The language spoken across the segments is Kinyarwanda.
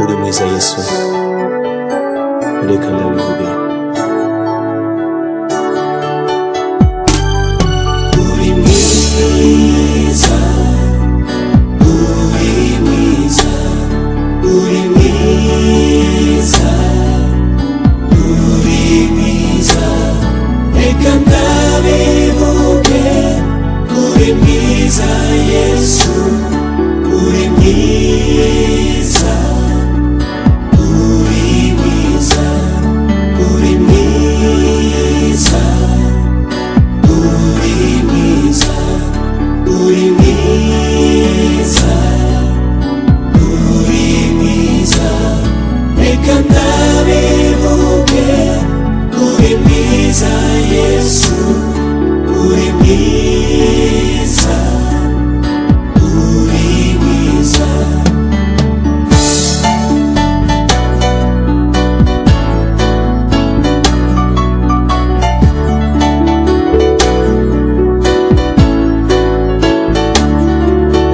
uri mwiza Yesu, reka ndabivuge. Uri mwiza, uri mwiza, uri mwiza, uri mwiza, reka ndabivuge. Uri mwiza Yesu, uri mwiza, uri mwiza, uri mwiza, uri mwiza, uri mwiza, uri mwiza, reka ndabivuge. Uri mwiza Yesu, uri mwiza, uri mwiza.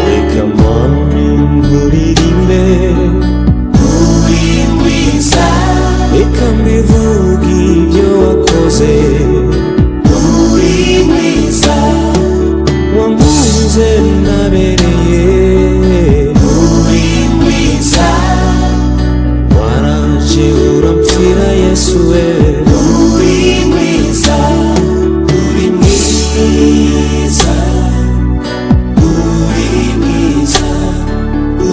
Reka mwami nkuririmbe, uri mwiza, reka mbivuge ibyo wakoze. Uri mwiza, wankunze nabereye. Uri mwiza, waraje urampfira Yesu we. Uri mwiza, uri mwiza, uri mwiza,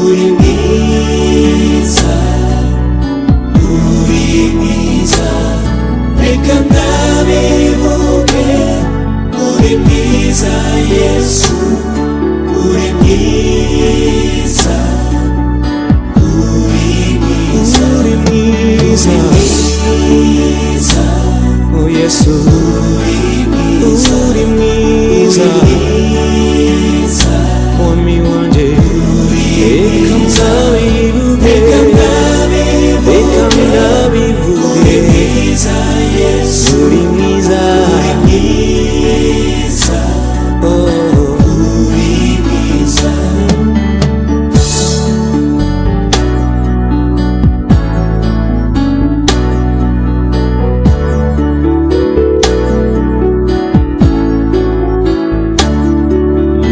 uri mwiza, uri mwiza, reka ndabivuge. Uri mwiza Yesu, uri mwiza, uri mwiza, uri mwiza, mwiza, oh Yesu, uri mwiza, uri mwiza, mwami wanje. Reka ndabivuge, reka ndabivuge. Uri mwiza Yesu, uri mwiza, uri mwiza, oh, uri mwiza.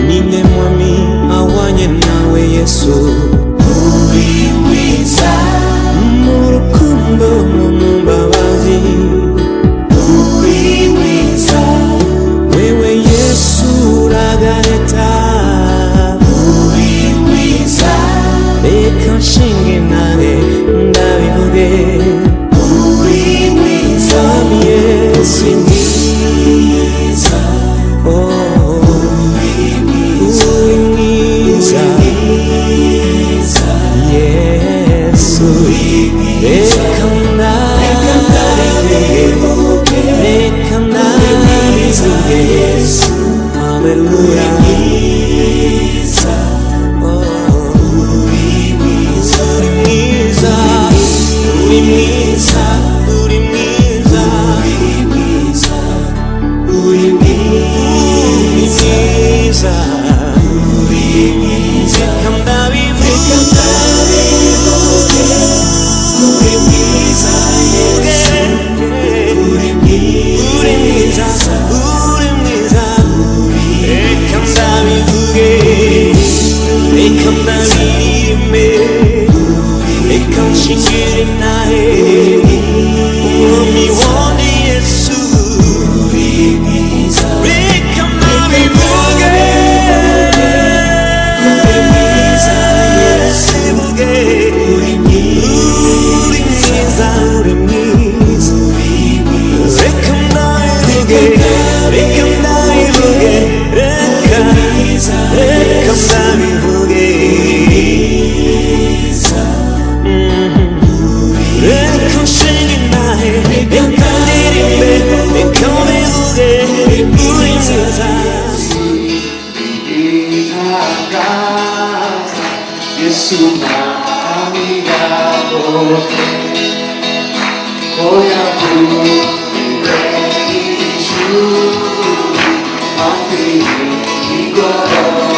Ninde mwami ahwanye nawe Yesu? Uri mwiza, mu rukundo no mu mbabazi. Uri mwiza, wewe Yesu uragaheta. Uri mwiza, reka nshinge nawe ndabivuge. Uri mwiza Yesu, uri mwiza, oh, uri mwiza, uri mwiza, Yesu, uri mwiza, reka ndabivuge, reka ndabivuge Yesu, haleluya. Uri mwiza, uri mwiza, uri mwiza, uri mwiza, reka ndabivuge. Uri mwiza Yesu, uri mwiza, uri mwiza, reka ndabivuge, reka ndabiririmbe, reka nshingire nawe. Mwami wanjye Yesu, uri mwiza, reka ndabivuge. Uri mwiza Yesu, uri mwiza, uri mwiza, reka ndabivuge, reka ndabivuge, reka ndabivuge. Reka nshinge nawe, reka ndirimbe, reka mbivuge. Uri mwiza Yesu, mwami yakoze oya kure ijuru hafi y'igorora.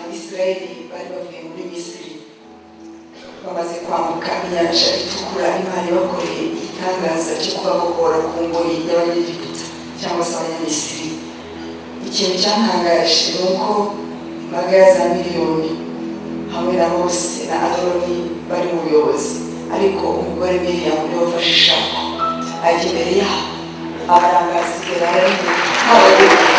Abisirayeli bari bavuye muri Misiri bamaze kwambuka inyanja itukura, Imana ibakoreye igitangaza cyo kubabohora ku ngoyi y'Abanyegiputa cyangwa se Abanyamisiri. Ikintu cyantangaje ni uko imbaga ya za miliyoni hamwe na Mose na Aroni bari mu buyobozi, ariko umugore Miriyamu niwe wafashe ishako ajya imbere yabo abarangaza imbere y'Abanyegiputa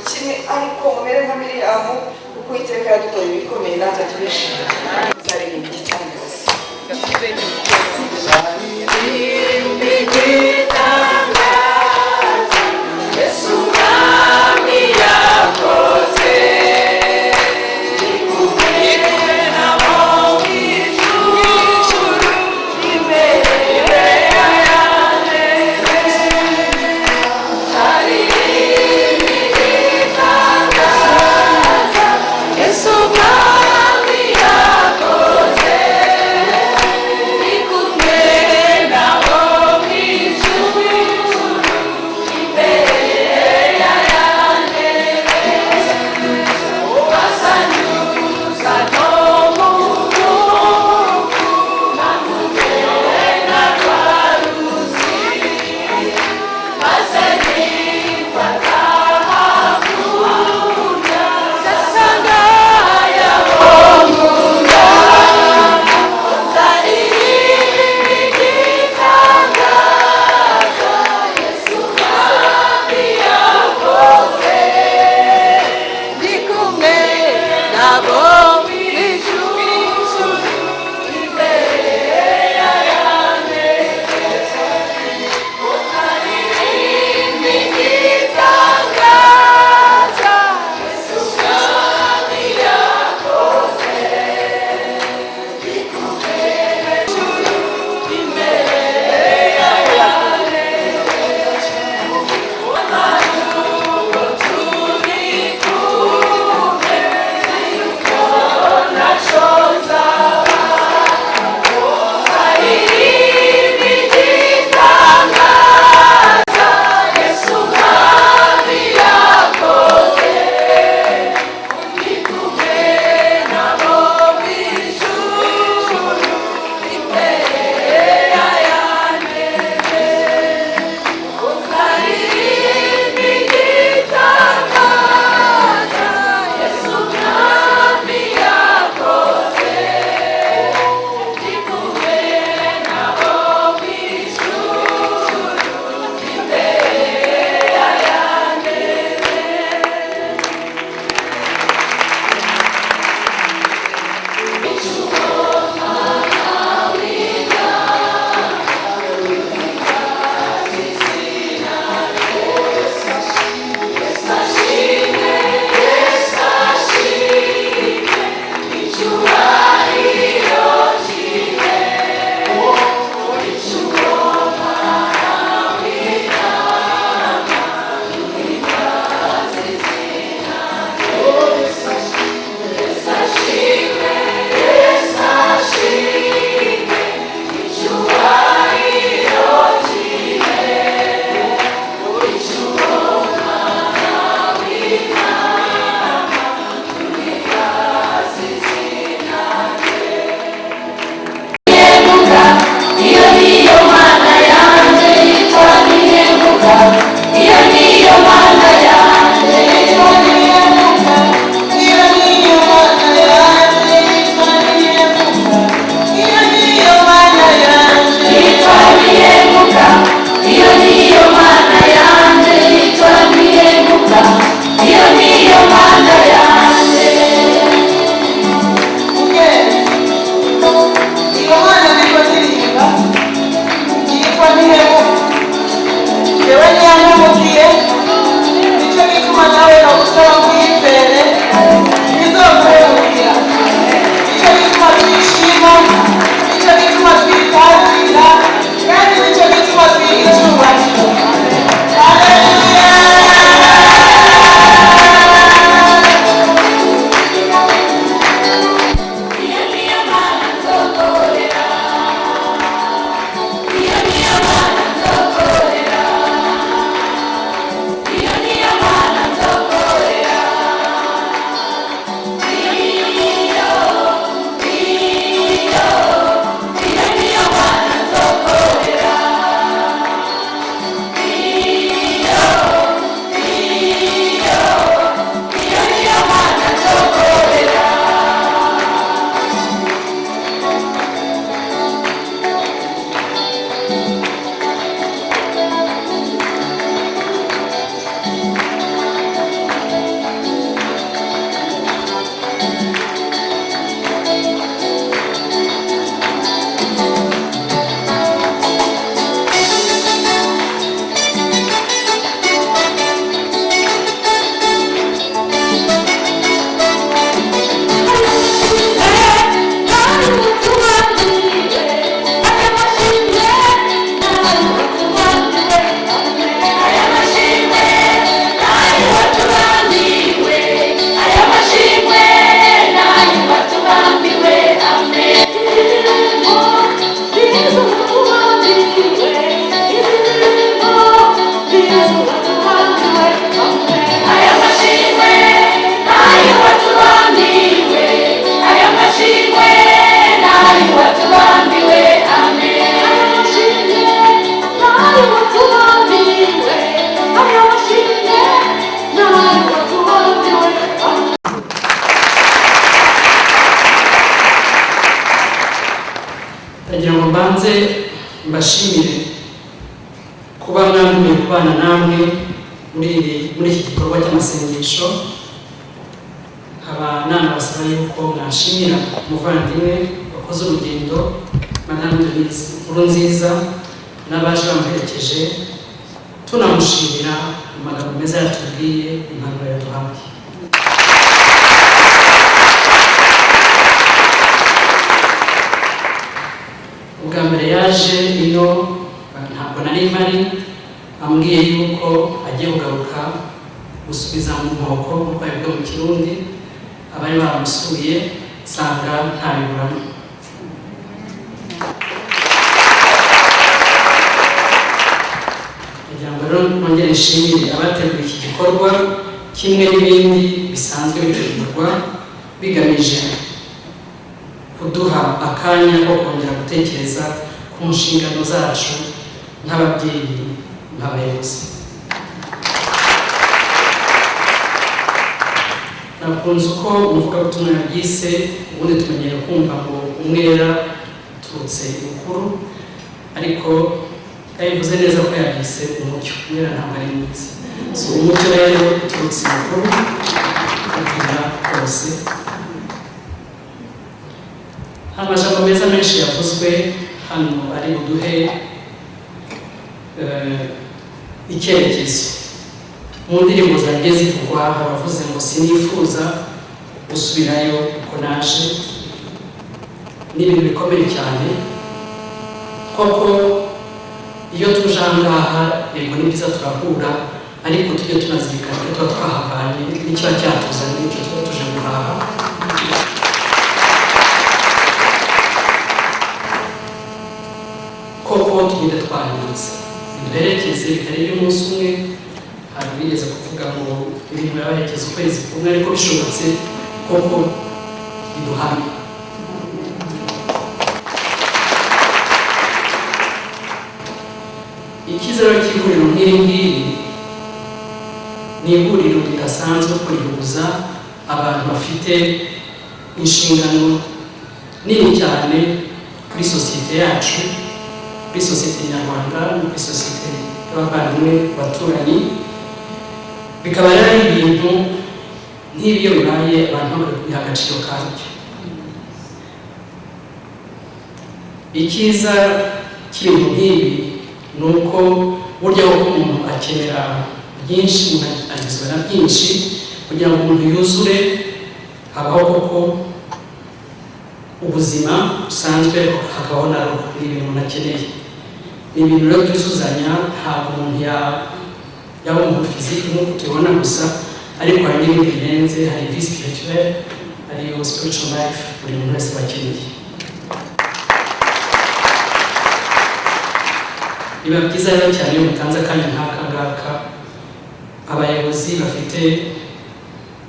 kimwe, ariko mumere nka Miriyamu kuko Uwiteka yadukoreye ibikomeye natwe turishimye. Nzaririmba igitangaza. Yesu mwami yakoze ikumwe nabo mw'ijuru imbere yanjye hari ibitangaza. Yesu mwami yakoze ikumwe mbashimire kuba mwambuye kubana namwe muri iki gikorwa cy'amasengesho. Nkaba nanabasaba yuko mwashimira umuvandimwe wakoze urugendo Madame Denise Nkurunziza n'abaje bamuherekeje, tunamushimira amagambo meza yatubwiye, impanuro yaduhaye. Ubwa mbere yaje ino ntabwo nari mpari, ambwiye yuko agiye kugaruka gusubiza mu nkoko nk'uko yabivuga mu Kirundi. Abari bamusuye nsanga ntabiburamo. Kugira ngo rero nongere nshimire abateguye iki gikorwa, kimwe n'ibindi bisanzwe bitegurwa bigamije kuduha akanya ko kongera gutekereza ku nshingano zacu nk'ababyeyi n'abayobozi. Nakunze uko umuvugabutumwa yabyise, ubundi tumenyere kumva ngo umwera turutse ibukuru, ariko yabivuze neza ko yabyise umucyo. Umwera ntabwo ari mwiza, so umucyo rero turutse ibukuru kugira hose. Amajambo meza menshi yavuzwe hano ari buduhe icyerekezo. Mu ndirimbo zagiye zivugwa abavuze ngo sinifuza gusubirayo uko naje. Ni ibintu bikomeye cyane koko. Iyo tuje ahangaha yego ni byiza turahura, ariko tujye tunazirikana ko tuba twahavanye n'ikiba cyatuzanye n'icyo tuba tuje guhaha. Koko tugende twahindutse, duherekeze bitari by'umunsi umwe. Hari bigeze kuvuga ngo ibintu birabaherekeza ukwezi kumwe, ariko bishobotse koko biduhame. Ikizero cy'ihuriro nk'iri ngiri ni ihuriro ridasanzwe ko rihuza abantu bafite inshingano nini cyane kuri sosiyete yacu, kuri sosiyete nyarwanda, kuri sosiyete y'abavandimwe baturanyi. Bikaba ari ibintu nk'ibi iyo bibaye abantu bakwiye kubiha agaciro kabyo. Icyiza cy'ibintu nk'ibi ni uko burya ko umuntu akenera byinshi, umuntu agizwe na byinshi. Kugira ngo umuntu yuzure habaho koko ubuzima busanzwe, hakabaho na roho. Ni ibintu umuntu akeneye, ni ibintu rero byuzuzanya. Ntabwo umuntu yaba umuntu fiziki nk'uko tubibona gusa, ariko hari n'ibindi birenze. Hari vie spirituelle, hari spiritual life buri muntu wese bakeneye. Biba byiza rero cyane iyo mutanze akanya nk'aka ngaka abayobozi bafite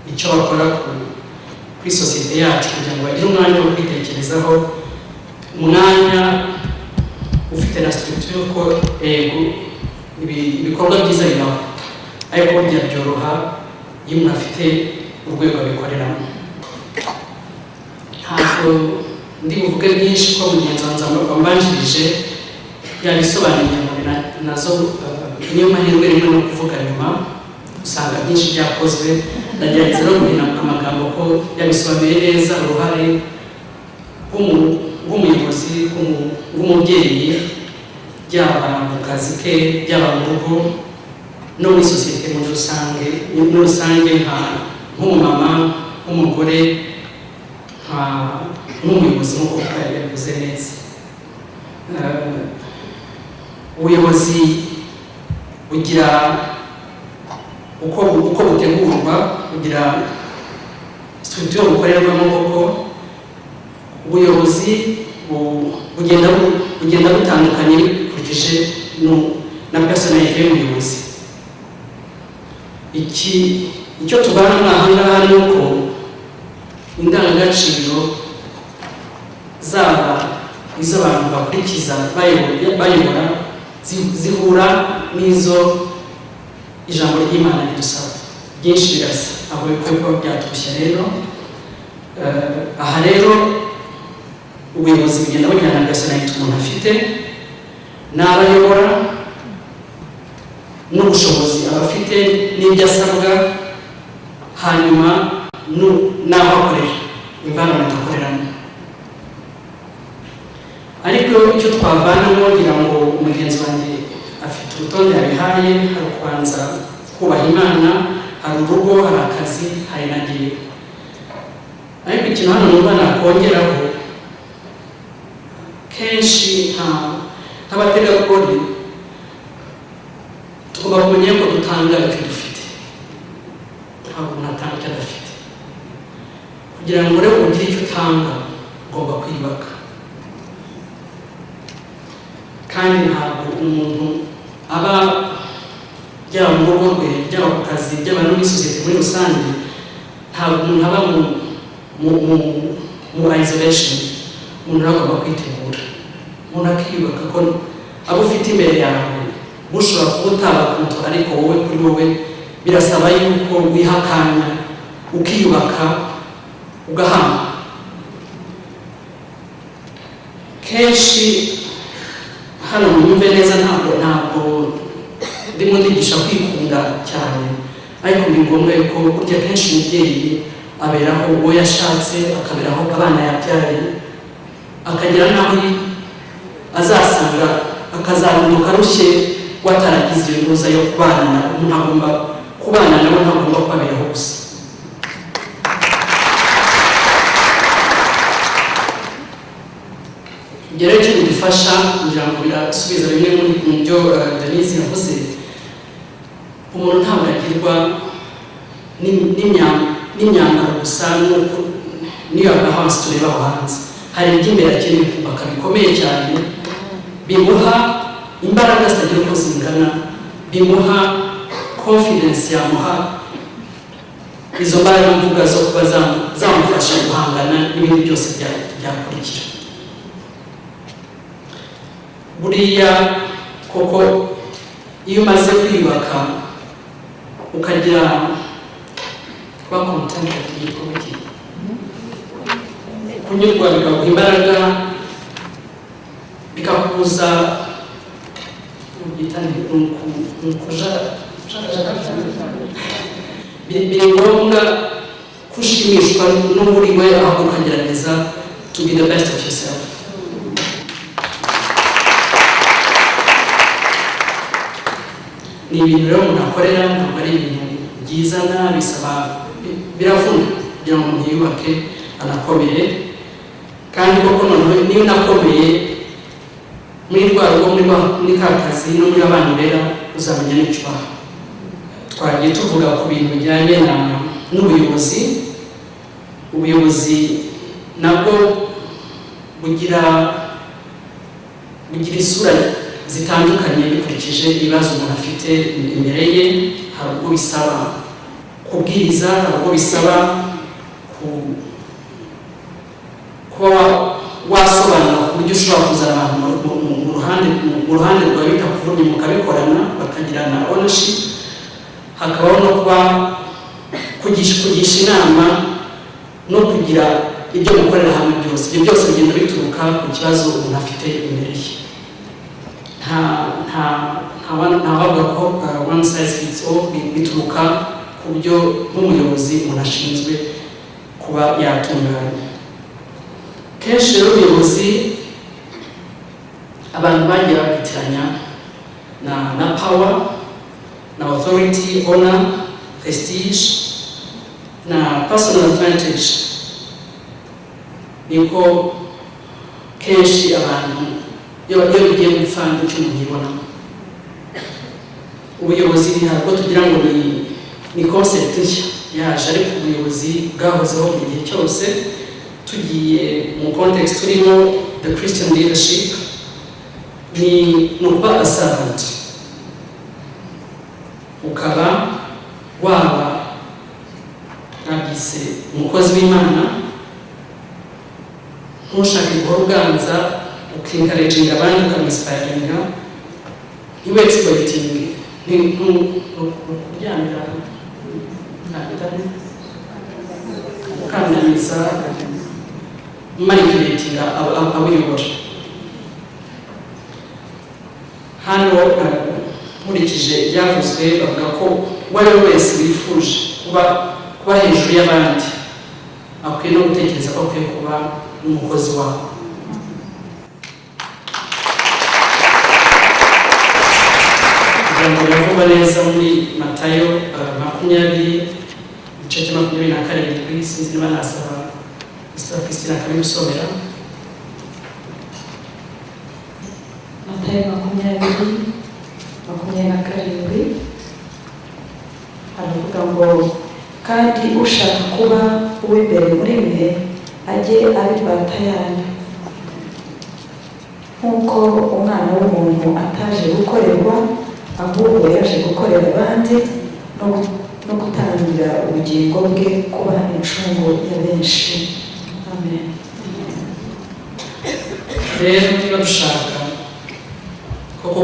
icyo bakora kuri sosiyete yacu, kugira ngo bagire umwanya wo kwitekerezaho, umwanya ufite na structure ko ibikorwa byiza bibaho, ariko burya byoroha iyo umuntu afite urwego abikoreramo. Ntabwo ndi buvuge byinshi ko mugenzi wanjye wambanjirije yabisobanuye muri nazo. Niyo mahirwe rimwe no kuvuga nyuma usanga byinshi byakozwe. Ndagerageza no guhina amagambo ko yabisobanuye neza. Uruhare rw'umuyobozi, rw'umubyeyi, byaba mu kazi ke, byaba mu rugo, no muri sosiyete muri rusange, nk'umumama, nk'umugore, nk'umuyobozi nk'uko yabivuze neza. Ubuyobozi bugira uko butegurwa, bugira structure bukorerwamo. Koko ubuyobozi bugenda butandukanye bikurikije na personality y'umuyobozi. Icyo tubana ahangaha ni uko indangagaciro zaba izo abantu bakurikiza bayobora zihura n'izo ijambo ry'Imana ridusaba. Byinshi birasa, aho bikwiye byatushye rero. Aha rero ubuyobozi bugenda bujyana na personality umuntu afite. n'abayobora n'ubushobozi abafite n'ibyo asabwa, hanyuma n'aho akorera, environment akoreramo. Ariko icyo twavanamo ngira ngo umugenzi wanjye afite urutonde yabihaye, hari ukubanza kubaha Imana, hari urugo, hari akazi, hari na gihe. Ariko ikintu hano numva nakongeraho, kenshi nk'abategarugori tugomba kumenya ko dutanga icyo dufite, ntabwo umuntu atanga icyo adafite. Kugira ngo rero ugire icyo utanga ugomba kwiyubaka, kandi ntabwo umuntu aba byaba mu rugo rwe, byaba ku kazi, byaba no muri sosiyete muri rusange, ntabwo umuntu aba mu isolation. Umuntu agomba kwitegura, umuntu akiyubaka ko abo ufite imbere yawe bushobora kuba utabakuntu, ariko wowe kuri wowe birasaba yuko wihakanya ukiyubaka ugahama. Kenshi hano mwumve neza, ntabwo ndimo ndigisha kwikunda cyane, ariko ni ngombwa yuko burya kenshi umubyeyi aberaho uwo yashatse, akaberaho abana yabyaye, akagera n'aho azasanga akazahinduka arushye wataragize impuza yo kubana nabo. Umuntu agomba kubana nabo, ntagomba kubaberaho gusa. Ibyo rero icyo bidufasha kugira ngo birasubiza bimwe mu byo Denise yavuze, umuntu ntabwo agirwa n'imyambaro gusa, n'iyo agahansi tureba aho hanze. Hari iby'imbere akeneye kubaka bikomeye cyane, bimuha imbaraga zitagira uko zingana, bimuha confidence, yamuha izo mbaraga mvuga zo kuba zamufasha guhangana n'ibindi byose byakurikira. Buriya koko iyo umaze kwiyubaka ukagira kuba content y'ikubuki, kunyurwa bikaguha imbaraga, bikakubuza biri ngombwa kushimishwa n'uri we, aho ukagerageza to be the best of yourself. Ni ibintu rero umuntu akorera, ntabwo ari ibintu byizana, bisaba biravuna kugira ngo umuntu yubake anakomere. Kandi koko noneho niyo nakomeye muri rwa rugo, muri ka kazi no muri abana rero uzamenya n'icyo ubaha. Twagiye tuvuga ku bintu bijyanye n'ubuyobozi. Ubuyobozi nabwo bugira isura zitandukanye bikurikije ibibazo umuntu afite imbere ye. Hari ubwo bisaba kubwiriza, hari ubwo bisaba kuba wasobanura ku buryo ushobora kuzana abantu mu ruhande rwawe bitakuvunnye, mukabikorana bakagirana ownership. Hakabaho no kuba kugisha inama no kugira ibyo mukorera hamwe byose. Ibyo byose bigenda bituruka ku kibazo umuntu afite imbere ye. ntabavuga ko one size fits all, bituruka ku byo nk'umuyobozi umuntu ashinzwe kuba yatunganya. Kenshi rero ubuyobozi abantu bagiye babitiranya na power, na authority, honor, prestige na personal advantage. Niko kenshi abantu iyo bigiye gupfana icyo umuntu yibonamo. Ubuyobozi ntabwo tugira ngo ni concept nshya yaje, ariko ubuyobozi bwahozeho mu gihe cyose. Tugiye mu context turimo the Christian leadership, ni ukuba a servant, ukaba waba nabise umukozi w'Imana, ntushake guhora uganza, ukencouraging abandi, ukaminspiringa, iwe exploiting, kuryamira ukandamiza, manipulating abuyobora. hano nkurikije byavuzwe bavuga ko uwo ari we wese wifuje kuba hejuru y'abandi akwiye no gutekereza ko akwiye kuba n'umukozi wabo. kugira ngo biravugwa neza muri Matayo 20:27 sinzi niba nasaba Sister Christine akabimusomera. Matayo 20:27 haravuga ngo kandi ushaka kuba uw'imbere muri mwe ajye abirata yanyu, nk'uko umwana w'umuntu ataje gukorerwa ahubwo yaje gukorera abandi no gutangira ubugingo bwe kuba incungu ya benshi. Amen. Rero niba dushaka koko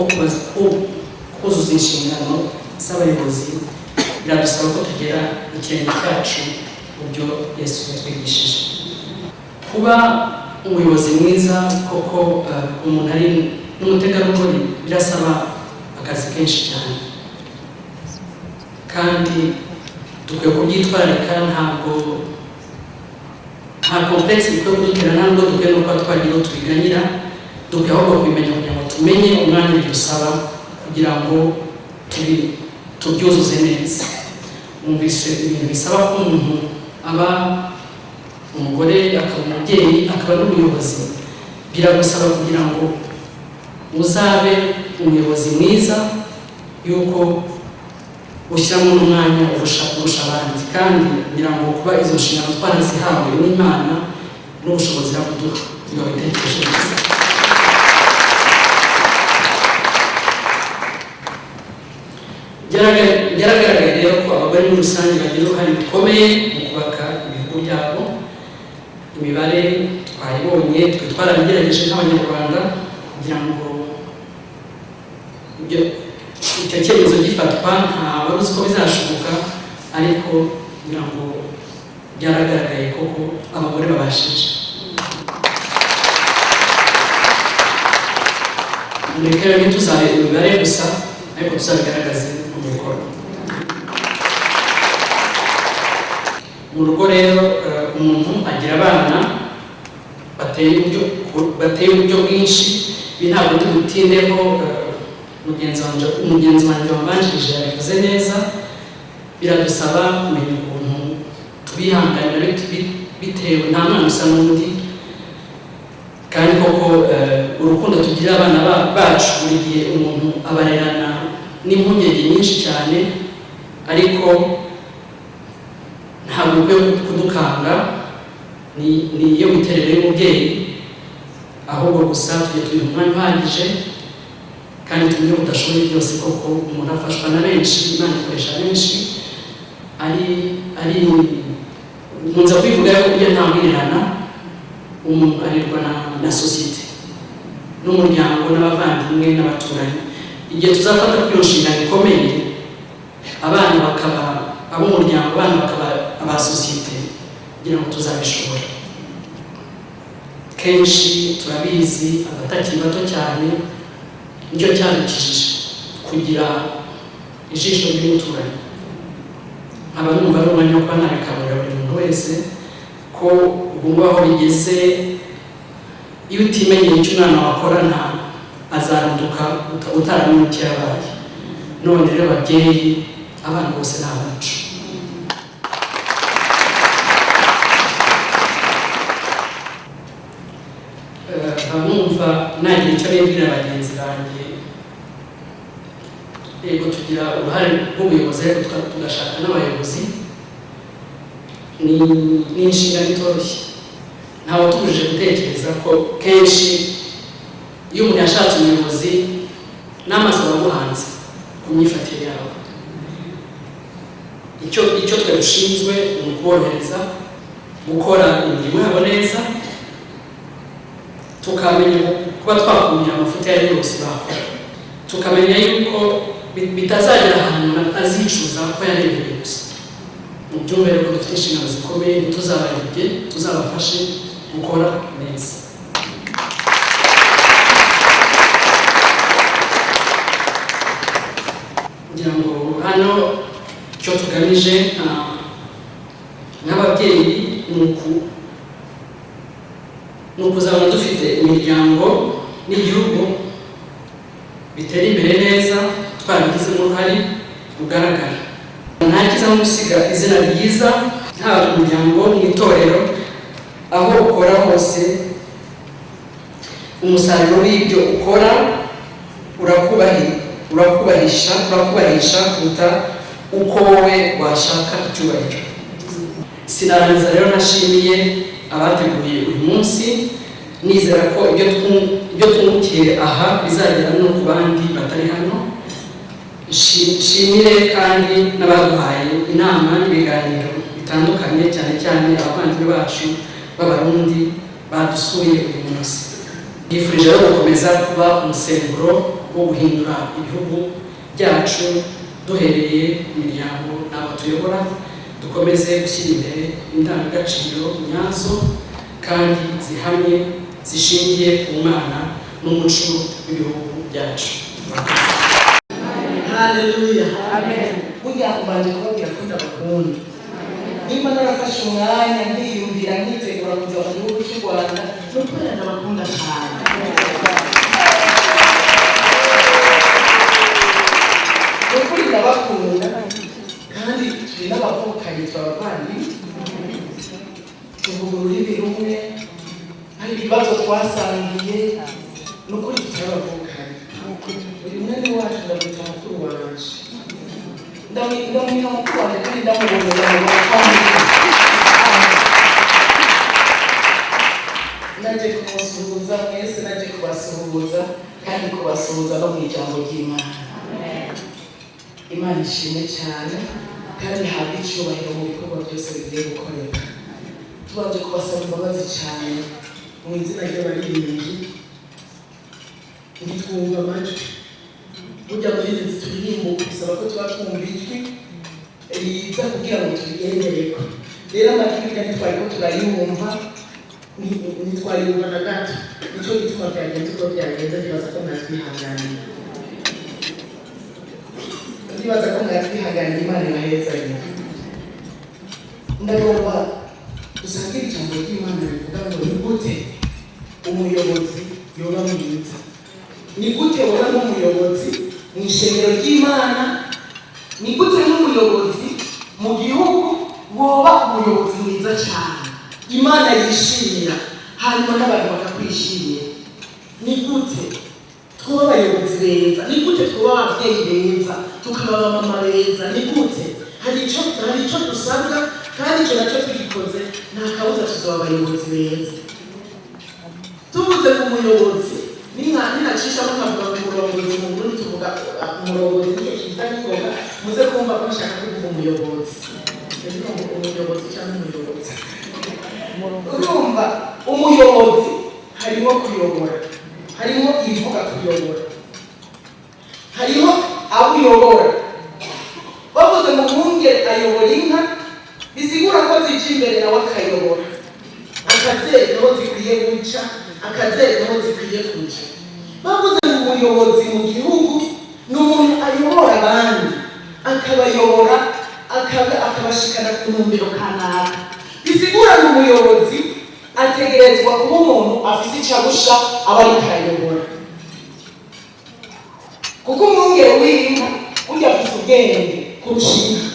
kuzuza inshingano z'abayobozi, biradusaba ko tugera ikirenge cyacu mu byo Yesu yatwigishije. Kuba umuyobozi mwiza koko umuntu ari n'umutegarugori birasaba akazi kenshi cyane, kandi dukwiye kubyitwararika. nta complexe bikwiye kudutera, ntabwo dukwiye no kuba twagira tubiganyira. Dukwiye ahubwo kubimenya kugira ngo tumenye umwanya bidusaba kugira ngo tubyuzuze neza. Mwumvise ibintu bisaba ko umuntu aba umugore, akaba umubyeyi, akaba n'umuyobozi. Biragusaba kugira ngo uzabe umuyobozi mwiza, yuko ushyiramo n'umwanya urusha abandi, kandi kugira ngo kuba izo nshingano twarazihawe n'Imana n'ubushobozi yakuduha iyo bitekereje neza. Byaragaragaye rero ko abagore muri rusange bagira uruhare rukomeye mu kubaka ibihugu byabo. Imibare twayibonye, twe twarabigerageje nk'Abanyarwanda kugira ngo icyo cyemezo gifatwa, nta wari uzi ko bizashoboka, ariko kugira ngo byaragaragaye koko abagore babashije. Mureke rero ntituzabe imibare gusa, ariko tuzabigaragaze mu bikorwa. Mu rugo rero umuntu agira abana bateye uburyo bwinshi. Ibi ntabwo tubutindeho, mugenzi wanjye wabanjirije yabivuze neza. Biradusaba kumenya ukuntu tubihanganira bitewe nta mwana usa n'undi, kandi koko urukundo tugira abana bacu buri gihe umuntu abarerana n'impungenge nyinshi cyane, ariko ntabwo bikwiye kudukanga. Ni iyo miterere y'umubyeyi, ahubwo gusa tujye tugira umwanya uhagije, kandi tumenye udashoboye byose koko. Umuntu afashwa na benshi, Imana ikoresha benshi. ari nkunze kwivuga yuko burya nta mwirirana, umuntu arirwa na sosiyete n'umuryango n'abavandimwe n'abaturanyi. Igihe tuzafata kuri iyo nshingano ikomeye, abana bakaba ab'umuryango, abana bakaba aba sosiyete, kugira ngo tuzabishobora. Kenshi turabizi abatakiri bato cyane nicyo cyadukijije kugira ijisho ry'umuturanyi. Nkaba numva ari umwanya wo kuba nabikangurira buri muntu wese ko ugomba aho bigeze, iyo utimenyeye icyo umwana wakora azarunduka utaramenye icyo yabaye. None rero babyeyi, abana bose ni abacu. Numva nagira icyo nibwira bagenzi banjye. Yego tugira uruhare rw'ubuyobozi, ariko tugashaka n'abayobozi. Ni inshingano itoroshye. Ntawe tubujije gutekereza ko kenshi iyo umuntu yashatse umuyobozi, n'amaso abamuhanze ku myifatire yawe. Icyo twe dushinzwe ni ukuborohereza gukora imirimo yabo neza, tukamenya kuba twakumira amafuti ayo yose bakora, tukamenya yuko bitazagera ahantu azicuza ko yarebereye gusa. Mu byumba rero dufite inshingano zikomeye, ntituzabayobye, tuzabafashe gukora neza. kugira ngo hano icyo tugamije n'ababyeyi ni ukuzaba dufite imiryango n'igihugu bitera imbere neza twabigizemo uruhare rugaragara. Nta cyiza nko gusiga izina ryiza haba mu muryango, mu itorero, aho ukora hose. Umusaruro w'ibyo ukora urakubahisha kuruta uko wowe washaka icyubahiro. Sinarangiza rero nashimiye abateguye uyu munsi, nizera ko ibyo twungukiye aha bizagera no ku bandi batari hano. Nshimire kandi n'abaduhaye inama n'ibiganiro bitandukanye, cyane cyane abavandimwe bacu b'Abarundi badusuye uyu munsi. Nifurije rero gukomeza kuba umusemburo wo guhindura ibihugu byacu duhereye mu miryango n'abo tuyobora. Dukomeze gushyira imbere indangagaciro nyazo kandi zihamye zishingiye ku Mana n'umuco w'ibihugu byacu. Haleluya. Amen. Burya kubanje kubabwira ko ndabakunda. Nimba narafashe umwanya nkiyumvira nkitegura kuza mu gihugu cy'u Rwanda, nuko ndabakunda cyane. Nuko ndabakunda kandi turi n'abavukanye twabavandimwe. Tuvuga ururimi rumwe, hari ibibazo twasangiye, nukuri tutabavukanye. Buri mwene wacu ndamwita mukuru wanje, ndamwita mukuru wanje kandi ndamubonera mu bakambi. Naje kumusuhuza mwese, naje kubasuhuza kandi kubasuhuza no mu ijambo ry'Imana. Imana ishimwe cyane kandi ihabwe icyubahiro mu bikorwa byose bigiye gukoreka. Tubanje kubasaba imbabazi cyane mu izina ry'abaririmbyi, ntitwumva amajwi. Burya muri iyi nzu turirimba bisaba ko tuba twumva ijwi riza kugira ngo tubigendereko. Rero amajwi ntitwari ko turayumva, ntitwayumva na gato. Nicyo gituma byagenze uko byagenze, ndibaza ko mwatwihanganiye. Ndibaza ko mwatwihanganiye, Imana ibahezanye. Ndagomba dusangire ijambo ry'Imana rivuga ngo ni gute umuyobozi yoba mwiza. Ni gute woba n'umuyobozi mu ishengero ry'Imana, ni gute n'umuyobozi mu gihugu woba umuyobozi mwiza cyane Imana yishimira, hanyuma n'abantu bakakwishimira. Ni gute twaba abayobozi beza, ni gute twaba ababyeyi beza, tukaba abamama beza. Ni gute hari icyo dusabwa kandi icyo nacyo tugikoze nta kabuza tuzaba abayobozi beza. Tuvuze ku muyobozi, ninacisha mukavuga ku murongozi, mu Burundi tuvuga umurongozi nicyo kiza gikoga, muze kumva ko nshaka kuvuga umuyobozi. Umuyobozi cyangwa umuyobozi, urumva umuyobozi harimo kuyobora, harimo ibivuga kuyobora, hariho abo uyobora. Bavuze mu mwungere ayobora inka, bisigura ko zica imbere nawe akayobora, akazereka aho zikwiye guca, akazereka aho zikwiye kuca. Bavuze mu muyobozi mu gihugu, ni umuntu ayobora abandi, akabayobora, akabashikana ku ntumbero kanaka. Bisigura ngo umuyobozi ategerezwa kuba umuntu afite icyo agusha aba ariko arayobora. Kuko umwungere w'inka burya afite ubwenge kurusha inka,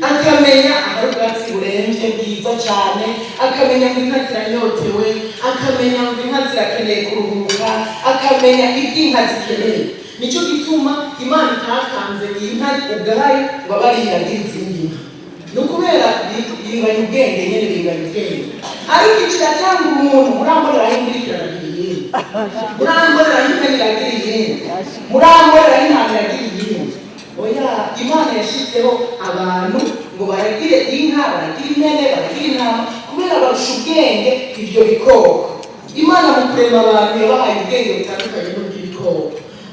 akamenya ahari ubwatsi burembye bwiza cyane, akamenya ngo inka ziranyotewe, akamenya ngo inka zirakeneye kuruhuka, akamenya ibyo inka zikeneye. Nicyo gituma Imana itakanze inka ubwayo ngo abe ari iragira izindi nka. Ni ukubera binganya ubwenge, nyine binganya ubwenge. Ariko kiratanga umuntu, muramboneraho inka iriko iragira iyindi, muramboneraho inka iragira iyindi, muramboneraho intama iragira iyindi. Oya, Imana yashyizeho abantu ngo baragire inka, baragire impene, baragire intama, kubera barusha ubwenge ibyo bikoko. Imana mu kurema abantu yabahaye ubwenge butandukanye n'ubw'ibikoko.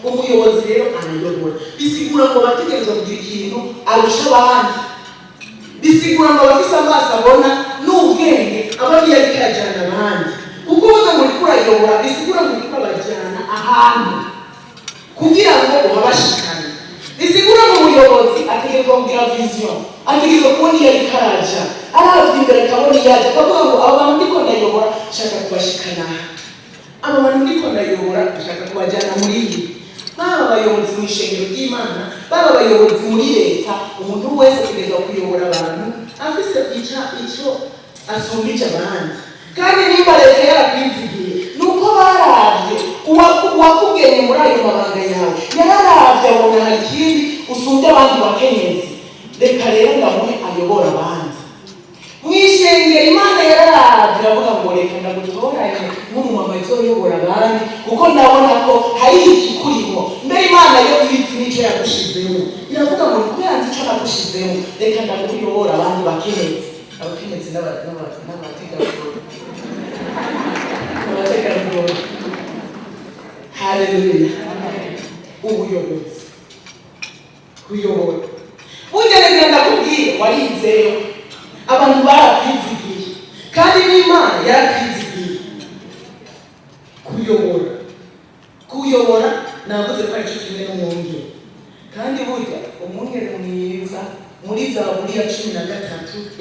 Umuyobozi rero arayobora, bisigura ngo bategerezwa kugira ikintu arusha abandi, bisigura ngo abafise amaso abona n'ubwenge aba ariko arajyana abandi. Kuko ubuze muri kurayobora bisigura ngo uriko urabajyana ahantu kugira ngo uhabashikane. bisigura ngo umuyobozi ategerezwa kugira vision, ategerezwa kubona iyo ariko araja, aravye imbere akabona iyo aja, akavuga ngo abo bantu ndiko ndayobora nshaka kubashikana, abo bantu ndiko ndayobora nshaka kubajyana muri iyi. Baba abayobozi mu ishengero ry'Imana, baba abayobozi muri leta, umuntu wese ategerezwa kuyobora abantu afise ico asumbije abandi. Kandi nimba leta yarakwizigiye nuko baravye uwakubwiye muri ayo mabanga yawe yararavye abona hari ikindi usumbye abandi bakenyezi, reka rero ndamuhe ayobora abandi. Mwishengero Imana yararavye iravuga ngo reka ndagutoranye nk'umumama azoyobora abandi kuko ndabona ko hari ikikurimo. Mbere Imana yo ibizi n'icyo yagushizemo iravuga ngo kubera nzi ico nagushizemo reka ndaguyobora abandi bakenyezi. Abakenyezi n'abategarugori. Haleluya. Ubuyobozi, kuyobora. Ugerageza ndakubwira warizeyo, abantu barakwizigiye kandi n'Imana yarakwizigiye. Kuyobora navuze ko ari cyo kimwe n'umwungere, kandi burya umwungere mwiza muri Zaburi ya 23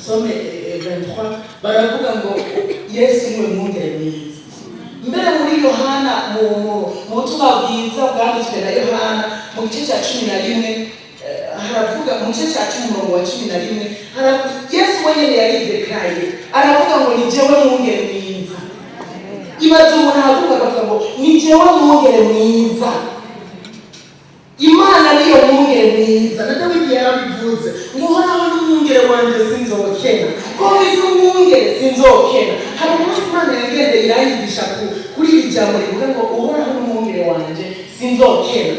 some 23 baravuga ngo Yesu niwe mwungere mwiza. Mbere muri Yohana mu butumwa bwiza bwanditswe na Yohana mu gice cya 11 haravuga mu gice cya 10:11 Yesu wenyine yaridekaye aravuga ngo ni jewe mwungere mwiza. Ibaze umuntu avuga ngo ni jewe mwungere mwiza. Imana niyo mwungere mwiza. Na Dawidi yarabivuze ngo uhoraho n'umwungere wanje sinzokena, ko bize umwungere sinzokena. Hari umunsi Imana yagendeye iranyigisha kuri iri jambo rivuga ngo uhoraho n'umwungere wanje sinzokena.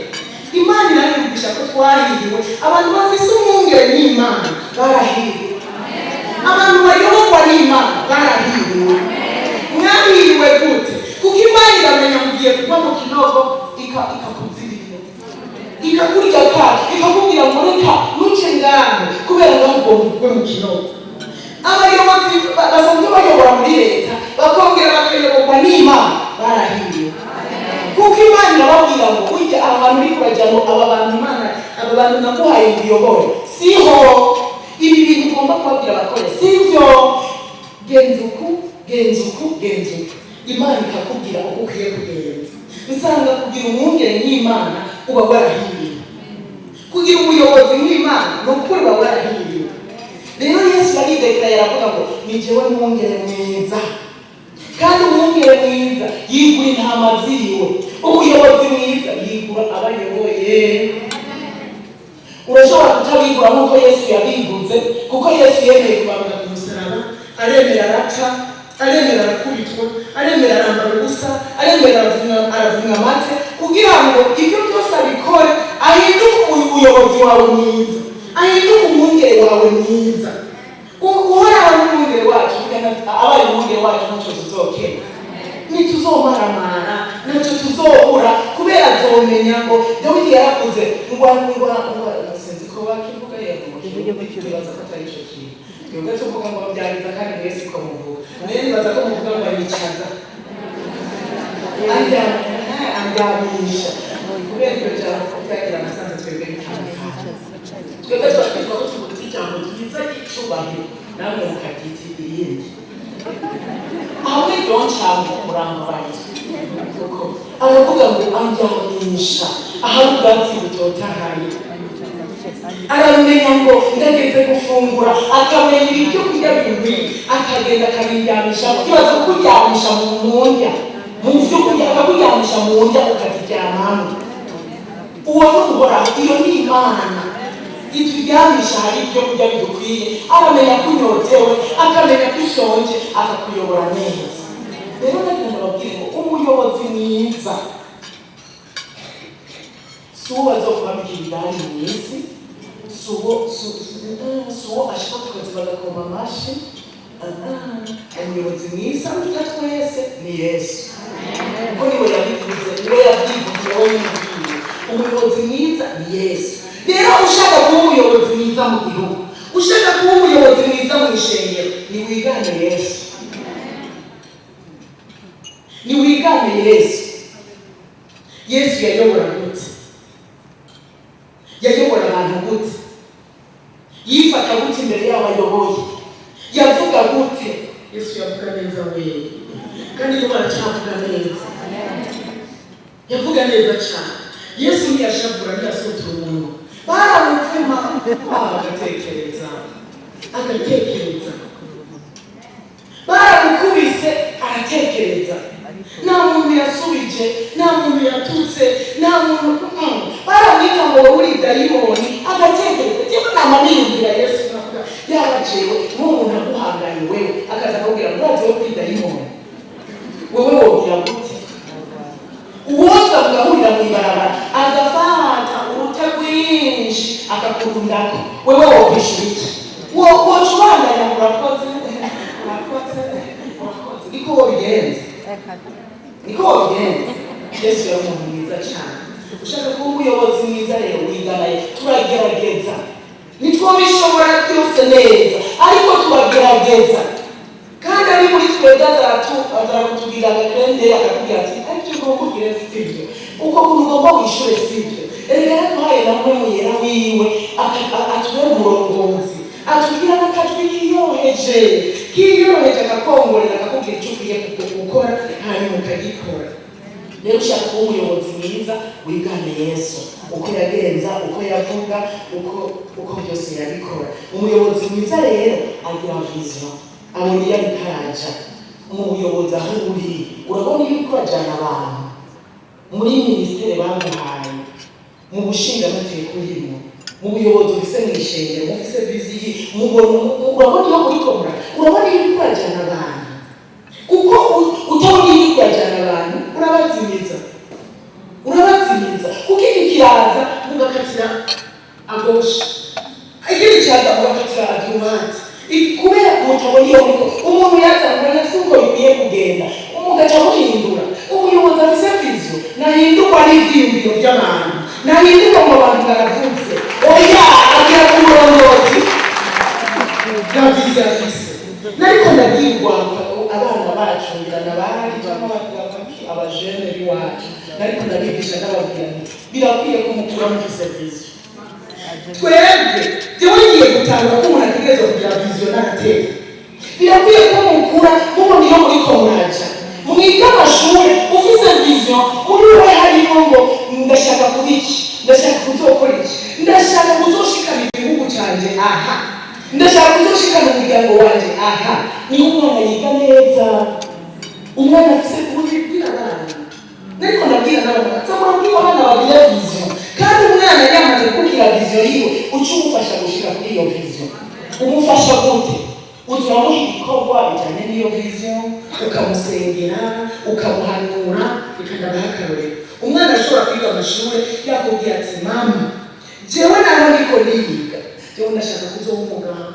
Imana iranyigisha ko twahiriwe, abantu bafise umwungere n'Imana barahiriwe, abantu bayoborwa n'Imana barahiriwe. Mwahiriwe gute? Kuko Imana iramenya mugiye kuba mu kinogo ikakuzirira, ikakurya kandi ikakubwira ngo reka ntuce ngaho kubera ngo ugomba mu kinogo. Abayobozi basanzwe bayobora muri leta bakongera bakayoborwa n'Imana barahiriwe, kuko Imana irababwira ngo burya abantu uri kubajyamo aba bantu naguhaye uyobore siho, ibi bintu ugomba kubabwira abakore sibyo, genza uku. Imana ikakubwira uko ukwiye kugenza. Usanga kugira umwungere nk'Imana uba warahiriwe, kugira umuyobozi nk'Imana ni ukuri uba warahiriwe. Rero Yesu yaridekaraye aravuga ngo ni jewe mwungere mwiza, kandi umwungere mwiza yigura intama ziwe. Umuyobozi mwiza yigura abayoboye. Urashobora kutabigura nk'uko Yesu yabiguze, kuko Yesu yemeye kubambwa ku musaraba, aremera arapfa, aremera arakubitwa, aremera arambara ubusa, aremera aravunwa amate kugira ngo ibyo byose abikore ahinduke umuyobozi wawe mwiza, ahinduke umwungere wawe mwiza. Uhoraho n'umwungere wacu, abaye umwungere wacu ntacyo tuzokena, ntituzomaramara, ntacyo tuzobura, kubera azomenya ngo Dawidi yaravuze ngo sinzi ko bakivuga bibaza ko atari icyo kintu. Twebwe tuvuga ngo byagiza kandi mwese ko muvuga, nayo nibaza ko muvuga ngo yicaza andyamisha, kubera ibyo jambo byagira amasanzu twebwe bitandukanye. Twebwe twakitwa ko tuvuga ijambo ryiza ry'icubahiro, namwe mukaryita irindi. Aho iryo ncambo murambabaye, kuko aravuga ngo andyamisha ahari ubwatsi butotahaye. Aramenya ngo ndageze gufungura, akamenya ibyo kurya bibiri, akagenda akabiryamisha, kibaza kukuryamisha mu ndya, mu byo kurya akakuryamisha mu ndya ukaziryamamo. Uwo n'Uhoraho, iyo ni Imana ituryamisha hari ibyo kurya bidukwiye. Aramenya ko unyotewe, akamenya ko ushonje, akakuyobora neza. Rero ndagenda babwire ngo umuyobozi mwiza si uwo bazokwambika ibidari mu isi, si uwo ashaka kukazi bagakoma amashi. Umuyobozi mwiza uruta twese ni Yesu, kuko niwe yabivuze, niwe yabyivugiye wenyine. Umuyobozi mwiza ni Yesu. Rero ushaka kuba umuyobozi mwiza mu gihugu, ushaka kuba umuyobozi mwiza mu ishengero, niwigane Yesu, niwigane Yesu. Yesu yayobora gute? abantu gute, yifata gute imbere y'abayoboye, yavuga gute. Yesu yavuga neza wewe, kandi niba aracyavuga neza, yavuga neza cyane. Yesu ntiyashavura, ntiyasotora umuntu, baramupfuma agatekereza, baramukubise aratekereza. Nta muntu yasubije, nta muntu yatutse, nta muntu baramwita ngo uri dayimoni agatekereza. Yewe nama niyumvira Yesu navuga yabajewe n'umuntu aguhangaye wewe akaza akubwira ngo urazi wo kuri dayimoni, wewe wobwira gute? Uwoza mugahurira mu ibarabara agafata uruta rwinshi akakurundako, wewe wokwishura iki? Woca ubandanya murakoze, niko wobigenza, niko wobigenza. Yesu yari umuntu mwiza cyane. Ushaka kuba umuyobozi mwiza rero wiganaye, turagerageza. Ntitwabishobora byose neza, ariko turagerageza. Kandi ari muri twebwe azakutubwira agakendera akakubwira ati ariko ugomba kugira sibyo, uko ugomba wishure sibyo. Reka yaraduhaye namwe muyera wiwe atubere umurongozi, atubwira n'akajwi kiyoheje akakongorera akakubwira icyo ukwiye gukora hanyuma ukagikora. Rero ushaka kuba umuyobozi mwiza wigane Yesu, uko yagenza, uko yavuga, uko byose yabikora. Umuyobozi mwiza rero agira vision, abona iyo ariko araja. Umuyobozi aho uri urabona iyo uriko urajana abantu muri minisiteri baguhaye, mu bushingamateka urimo, mu buyobozi ufise mw'ishengero mufise viziyo, urabona iyo uriko urabona iyo uriko urajana abantu, kuko utabona iyo uriko urajana abantu urabazimiza. Kuko iki kiraza mugakatira agosha, ikindi kiraza mugakatira adumati, kubera mutabona iyo uriko umuntu yazana suko bikwiye kugenda, umugaca muhindura. Umuyobozi afise viziyo nahindurwa n'ivyiyumviro by'abantu, nahindurwa mu bantu baravutse, oya agira ku murongozi na viziyo afise. Nariko ndabwirwa abana bacu ngirana bari abajene biwacu, nariko ndabigisha n'ababwira nti birakwiye ko mukura mufise viziyo. Twebwe jewe ngiye gutangura ko umuntu ategerezwa kugira viziyo n'agateka. Birakwiye ko mukura mubona iyo muriko muraja, mwiga amashuri ufise viziyo, muri we harimo ngo ndashaka kuba iki, ndashaka kuzokora iki, ndashaka kuzoshikana igihugu canje aha, ndashaka kuzoshikana umuryango wanje aha. Niho umwana yiga neza, umwana afise kubibwira abana. Nariko ndabwira n'abana nzamurabwira abana bagira viziyo, kandi umwana yamaze kugira viziyo yiwe uca umufasha gushika kuri iyo viziyo. Umufasha gute? Uzuramuha ibikorwa bijyanye n'iyo viziyo, ukamusengera, ukamuhanura, bikandabaho akarorero. Umwana ashobora kwiga amashuri yakubwira ati mama jewe naho niko niga, jewe ndashaka kuzoba umuganga,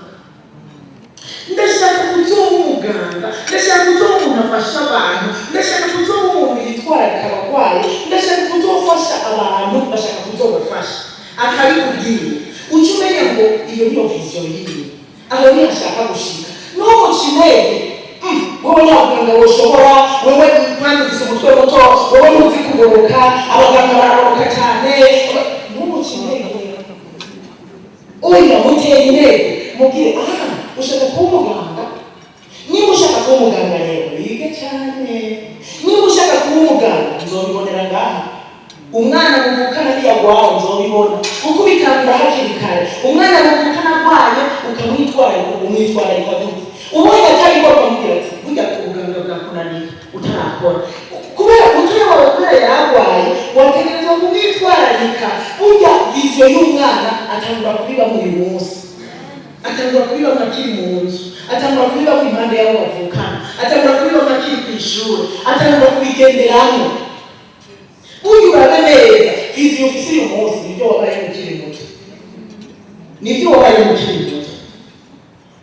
ndashaka kuzoba umuganga, ndashaka kuzoba umuntu afasha abantu, ndashaka kuzoba umuntu yitwararika abarwayi, ndashaka kuzofasha abantu, ndashaka kuzobafasha. Akabikubwira uca umenya ngo iyo niyo viziyo yiwe, aho niyo ashaka gushika. N'umuca intege, wowe nta muganga woshobora, wowe kandi ufise umutwe muto, wowe ntuzi kugoroka, abaganga baragoroka cyane. N'umuca intege, oya muteye intege, mubwire ushaka kuba umuganga. Niba ushaka kuba umuganga rero wige cyane, niba ushaka kuba umuganga nzobibonera ngaha. Umwana muvukana niyagwaho nzobibona, kuko ubitangura hakiri kare. Umwana muvukana arwaye umwitwararika gute? Ubonye atari ko ukamubwira ati burya ubuganga bwakunaniye utarakora, kubera umutuye wawe kubera yararwaye wategerezwa kumwitwararika. Burya viziyo y'umwana atangura kubiba buri munsi, atangura kubiba akiri mu nzu, atangura kubiba impande y'abo bavukana, atangura kubiba akiri ku ishuri, atangura kubigenderamo. Burya urabe neza viziyo ufise uyu munsi nibyo wabaye mukiri muto, nibyo wabaye mukiri muto.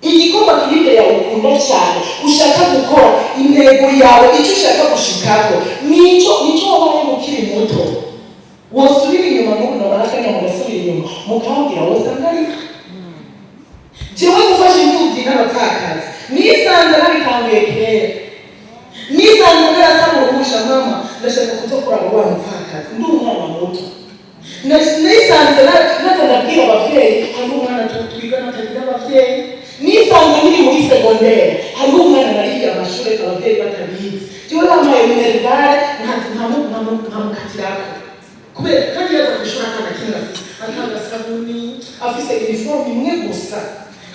Igikorwa kiri imbere yawe ukunda cyane, ushaka gukora, intego yawe, icyo ushaka gushikako, nicyo wabaye mukiri muto. Wosubira inyuma n'ubundi abarakanya mugasubira inyuma mukambwira wosanga ariko jewe gufasha imfubyi n'abapfakazi nisanze nabitanguye kera, nisanze narasaba uruhusha mama ndashaka kuzokora abo bana bapfakazi ndi umwana muto, nisanze natandabwira akangasabuni afise iniforume imwe gusa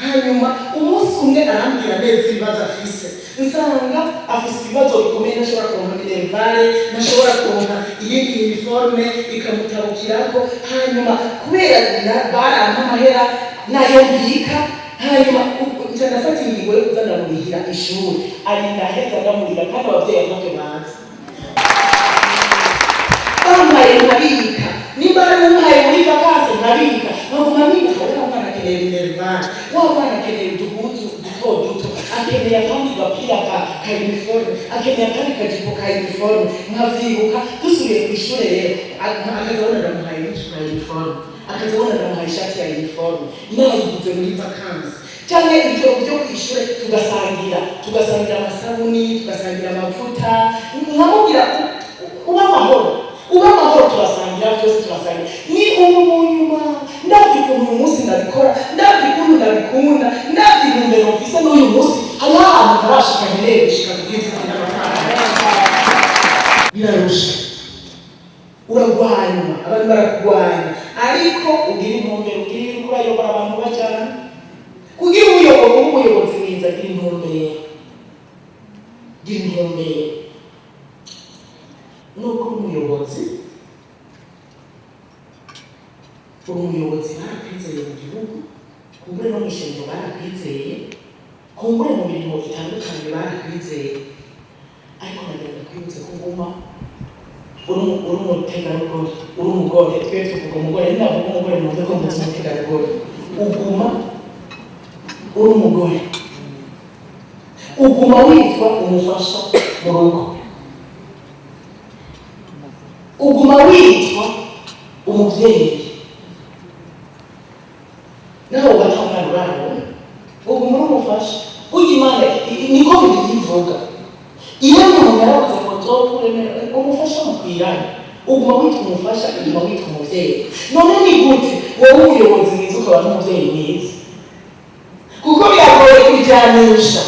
hanyuma umunsi umwe arambwira neza ibibazo afise nsanga afise ibibazo bikomeye ntashobora kuronka minervare ntashobora kuronka iyindi iniforume ikamutabukirako hanyuma kubera barampa amahera nayo mbika hanyuma ndafata ingingo yo kuza ndamurihira ishuri arinda aheza ndamurira kandi abavyeyi atabwe bazi bampaye nkabika nimba ari umuhaye muri vakansi nkabika nkaguma nibuka wa mwana akeneye minervare wa mwana akeneye uduhuzu duto duto akeneye akandi gapira ka uniforme akeneye akandi kajipo ka uniforme nkavyibuka dusubiye kw'ishure rero akazabona ndamuhaye ka uniforme akazabona ndamuhaye ishati ya uniforme nayiguze muri vakansi cyane ibyo byo kw'ishure tugasangira amasabuni tugasangira amavuta nkamubwira uba amahoro turasangira byose turasangira ni umunyuma ndabyo ukuntu uyu munsi ndabikora ndabyo ukuntu ndabikunda ndabyo intumbero mfise n'uyu munsi hariho ahantu ntarashika nkeneye gushika kubw'inzira n'amafaranga birarusha uragwanya abantu barakurwanya ariko ugira intumbero ugira uriko urayobora abantu bajana kugira umuyobozi mwiza gira intumbero nuko umuyobozi barakwizeye mu gihugu kumbure no mw'ishengero barakwizeye kumbure mu mirimo itandukanye barakwizeye ariko nagenda kwibutsa ko uguma uri umutegarugori uri umugore twe tuvuga umugore ninavuga umugore numve ko mvuze umutegarugori uguma uri umugore uguma witwa umufasha mu rugo uguma witwa umuvyeyi nawe ugatamwana urabona uguma uri umufasha burya imana niko biyivuga iyo umuntu yaravuze ngo nzokuremera umufasha mukwiranye uguma witwa umufasha uguma witwa umuvyeyi none ni gute wowe umuyobozi mwiza ukaba n'umuvyeyi mwiza kuko biragoye kubijyanisha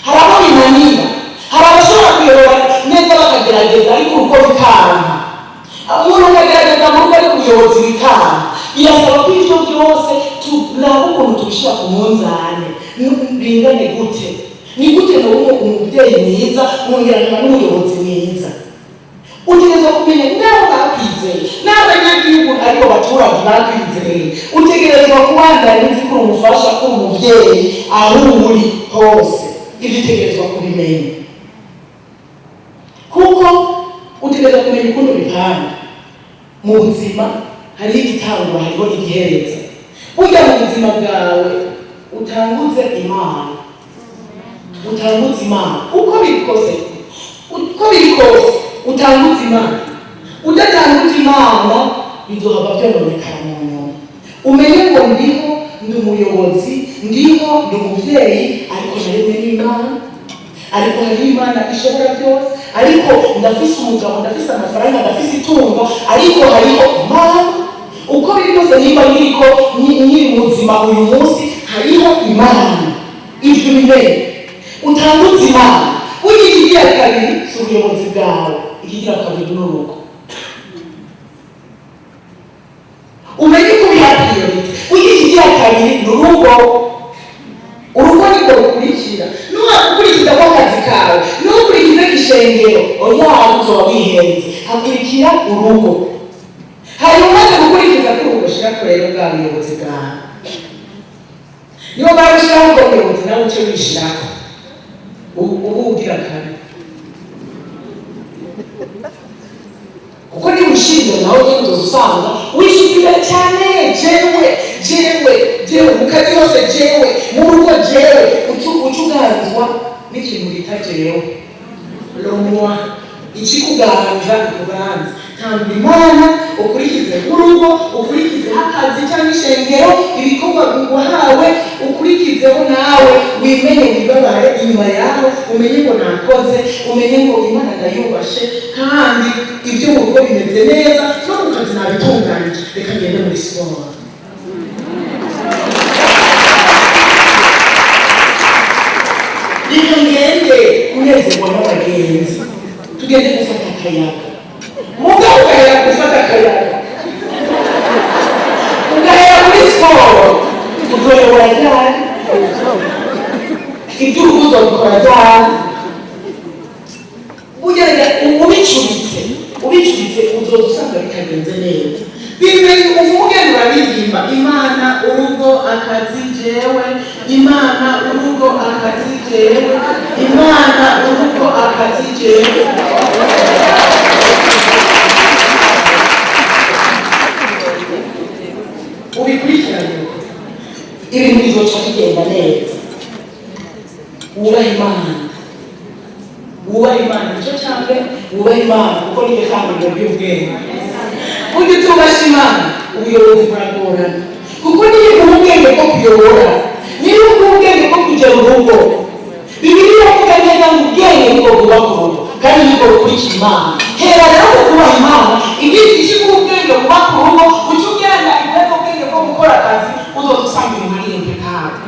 hari abo binanira hari abashobora kuyobora neza bakagerageza ariko urugo bikanga umuntu akagerageza mu rugo ariko ubuyobozi bikanga birasaba ko ibyo byose turaba ukuntu tubishyira ku munzane bingane gute ni gute wowe umubyeyi mwiza wongerana n'umuyobozi mwiza utegerezwa kumenya nawe bakwizeye n'abanyagihugu ariko abaturage bakwizeye utegerezwa kubandanya uzi ko umufasha ko umuvyeyi aho uri hose ibyo utegerezwa kubimenya kuko utegerezwa kumenya ukuntu bipanga mu buzima hariho igitangura hariho igihereza burya mu buzima bwawe utanguze imana uko biri kose utanguze imana udatanguze imana bizohava byononekara mu muntu umenye ngo ndiho ndi umuyobozi ndiho ndi umuvyeyi ariko narimwe n'imana ariko hari imana ishobora byose ariko ndafise umugabo ndafise amafaranga ndafise itungo ariko hariho imana uko biri kose nimba nkiri muzima uyu munsi hariho imana ivyo bimenye utanguze imana burya ikigira kabiri si ubuyobozi bwawe ikigira kabiri n'urugo umenye ko bihakiye burya ikigira kabiri n'urugo niko rukurikira nuwakurikiza ko akazi kawe nukurikize k'ishengero oya uzoba wihenze hakurikira urugo hanyuma umaze gukurikiza ko urugo shira kurero bwa buyobozi bwawe niba barashiraho ubwo buyobozi nawe uce wishirako ubu ugira kane kuko niba ushinzwe nawe nyine usanga wishimira cyane jewe mu kazi hose jewe mu rugo jewe ucuganzwa n'ikintu bita jewe romwa ikikuganza ikuganza tanga imana ukurikize urugo ukurikize akazi cyangwa ishengero ibikorwa wahawe ukurikizeho nawe wimenye wibabare inyuma yaho umenye ngo nakoze umenye ngo imana ndayubashe kandi ibyo mu rugo bimeze neza no mu kazi nabitunganyije reka ngende muri siporo reka ngende kunezerwa n'abagenzi tugende gufata akayaga mugabo ugahera gufata akayaga uzoyobora ryari iby'urugo uzabikora ryari ubicuritse uzoza usanga bitagenze neza bimenye uvuge uraririmba imana urugo akazi jewe imana urugo akazi jewe imana urugo akazi jewe ubikurikiranye ibintu bizoca bigenda neza wubaha imana nicyo cyane wubaha imana kuko niyo kanguriro ry'ubwenge ujye utubasha imana ubuyobozi buragorana kuko niyo uha ubwenge bwo kuyobora niyo uha ubwenge bwo kugera urugo bibiliya iravuga neza ngo ubwenge nibwo bwubaka urugo kandi nibwo bukurikira imana hera rero mu kubaha imana igihe kiguha ubwenge bwubaka urugo ujye ugenda ibwenge ubwenge bwo gukora akazi uzoza usanga ibintu ari impekable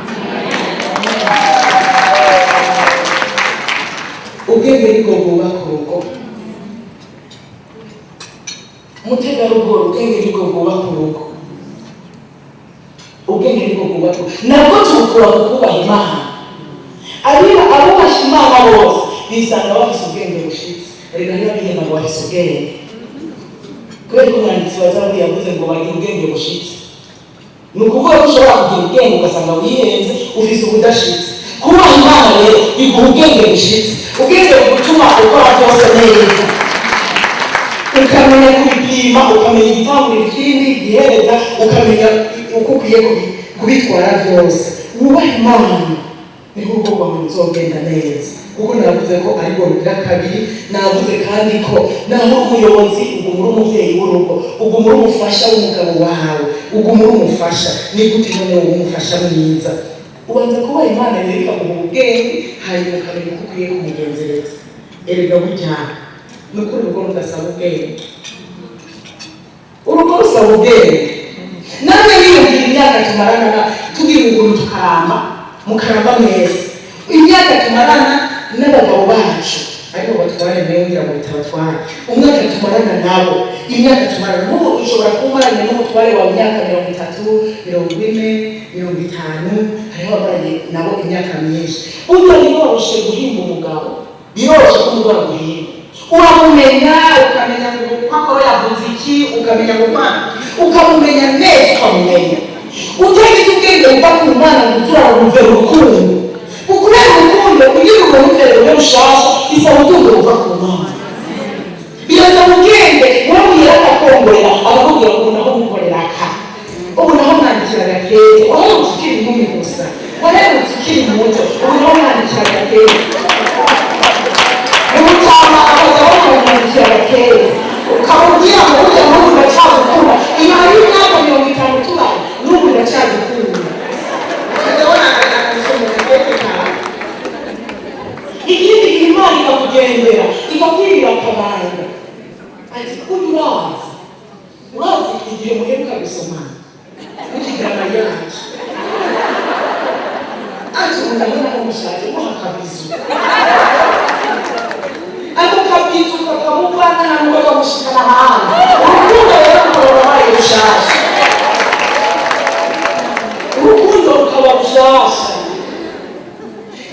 ubwenge nibwo bwubaka urugo umutegarugori ubwenge nibwo bwubaka urugo ubwenge nibwo bwubaka urugo nabwo tubukura mu kubaha imana abubashye imana bose bisanga bafise ubwenge bushitse reka ntibabihenda ngo bafise ubwenge kubera ko umwanditsi wa zaburi yavuze ngo bagira ubwenge bushitse ni ukuvuga ko ushobora kugira ubwenge ugasanga wihenze ufise ubudashitse kubaha imana rero biguha ubwenge bushitse ubwenge butuma ukora byose neza ukamenya kubipima ukamenya igitangurira ikindi gihereza ukamenya uko ukwiye kubitwara byose wubaha imana niho urugo rwawe ruzogenda neza kuko navuze ko ari rwo rugira kabiri navuze kandi ko naho umuyobozi uguma uri umuvyeyi w'urugo uguma uri umufasha w'umugabo wawe uguma uri umufasha ni gute none wowe umufasha mwiza ubanza kubaha imana rero ikaguha ubwenge hanyuma ukamenya uko ukwiye kumugenzereza erega burya ni uko urugo rudasaba ubwenge urugo rusaba ubwenge namwe niyumvira imyaka tumarana tugira ubuntu tukaramba mukaramba mwese imyaka tumarana n'abagabo bacu ariko batware nayo ngira ngo bitabatwara umwaka tumarana nabo imyaka tumarana n'ubu ushobora kumarana n'umutware wawe imyaka 30, 40, 50 hariho abamaranye nabo imyaka myinshi burya biroroshe guhimba umugabo biroroshe ko umugabo guhimba uramumenya ukamenya ngo akora yavuze iki ukamenya ngo ukamumenya neza ukamumenya utagite ubwenge buva ku mana ngo turarumve urukundo ukubera urukundo kugira ngo rumuvere rushasha bisaba ubwenge buva ku mana birasaba ubwenge wowe yarakakongorera akakubwira ngo naho mukorera aka ubu naho mwandikira gakete waherutse ukiri inkumi gusa waherutse ukiri muto ubu naho mwandikira gakete umutama akaza bamwandikira gakete ukamubwira ngo burya n'ubu ndacyagukunda inyuma y'imyaka 50 tubaye n'ubu ndacyagukunda ukazabona akazisoma gakete kawe ikindi gihe imana ikakugendera ikakubwira akabanga ati ujya urazi igihe muheruka gusomana mukigira mariage ati ndabona ko mushaje muha akabizu ako kabizu kakamuvana hano kakamushikana hantu urukundo rero rukabaye rushasha urukundo rukaba rushasha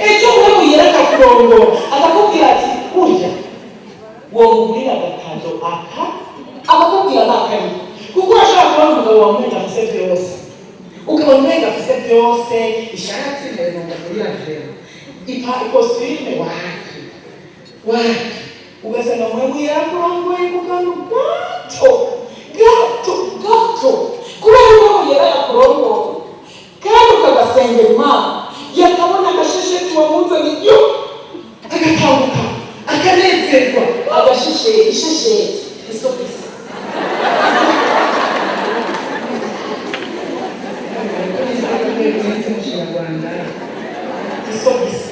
ejo wewe yereka kurongora akakubwira ati burya womugurira agakado akakubwira nakari kuko ashaka kubona umugabo wamwenga afise byose ukabona umwenga afise byose ishati ndende kuri ravero ikositime waki ugasanga mwewe yarakurongoye ku kantu gato kubera ko yarakurongoye kandi ukagasengera imana yakabona agashesheti wamuzanye iyo agatambuka akanezerwa ishesheti isopisi isopisi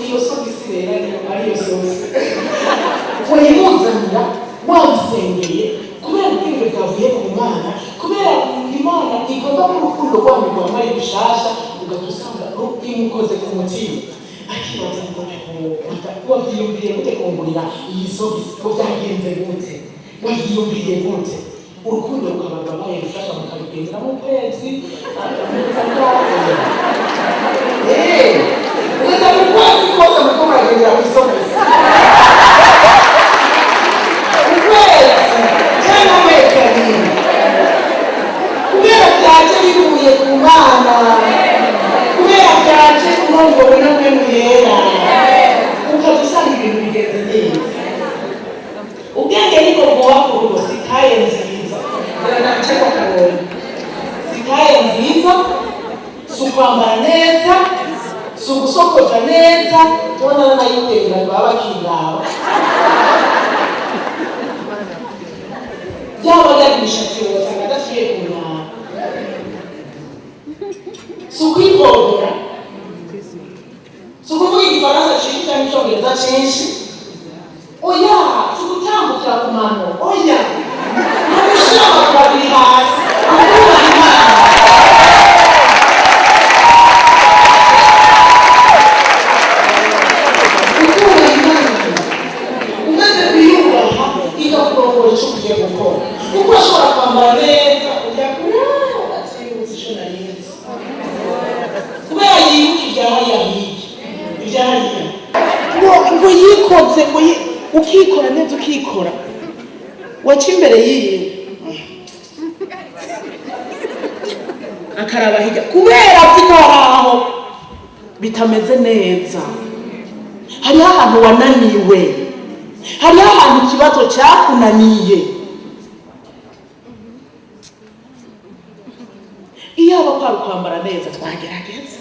iyo sopisi rero ariyo sose wayimuzanira wamusengeye kubera ubwenge bwavuye ku mana kubera imana igomba ko urukundo rwanyu rwambaye gushasha ugatusanga imukoze ku mutima ati akibaza ngo wabyiyumviye gute kungurira iyi sogisi ko byagenze gute wabyiyumviye gute urukundo rukaba baye rufasha mukabigendera mu kwezi ameza ngaho ugeza mu kwezi kose muko muragendera ku isogisi ukwezi cyangwa amezi abiri kubera byaje bihuye ku Mana kubera byaje umwongoro namwe muyera ukadusanga ibintu bigenze neza ubwenge niko bw'uwakurugo sikaye nziza ndanacyeka kabona sikaye nziza si ukwambara neza si ugusokoza neza tubona n'ayitera baba bakingaba yaba yari imishatsi ugasanga adasuye ku ntara si ukwikondora si ukuvuga igifaransa cyinshi cyangwa icyongereza cyinshi oya si ugutambukira ku mano oya ni ugushyira amaguru abiri hasi ukubaha Imana ukubaha Imana umaze kuyubaha igakurongora icyo ugiye gukora kuko ashobora kwambara neza ujya kureba atibutse icyo narinzi kubera yibuka ibyahariya hirya ibyahariya ngo yikoze ngo ukikora neza ukikora waca imbere yiwe akaraba hirya kubera azi ko hari aho bitameze neza hariho ahantu wananiwe hariho ahantu ikibazo cyakunaniye iyaba kwari kwambara neza twagerageza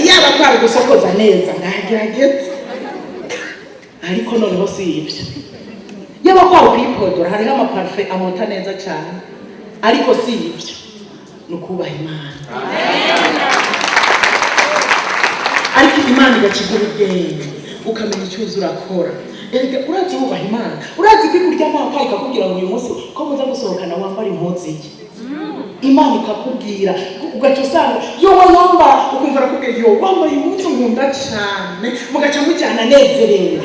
iyaba kwari gusokoza neza ngagerageza ariko noneho si ibyo iyaba kwari kwipodora hariho amaparufe amota neza cyane ariko si ibyo ni ukubaha Imana ariko Imana igakigura ubwenge ukamenya icyo uzi urakora erega urazi wubaha Imana urazi ko kurya nta kayi kakubwira ngo uyu munsi ko muza gusohokana wambara impuzu iki Imana ikakubwira ugaca usanga yo wayambara ukumva arakubwira yo wambaye impuzu nkunda cyane mugaca mujyana nezerewe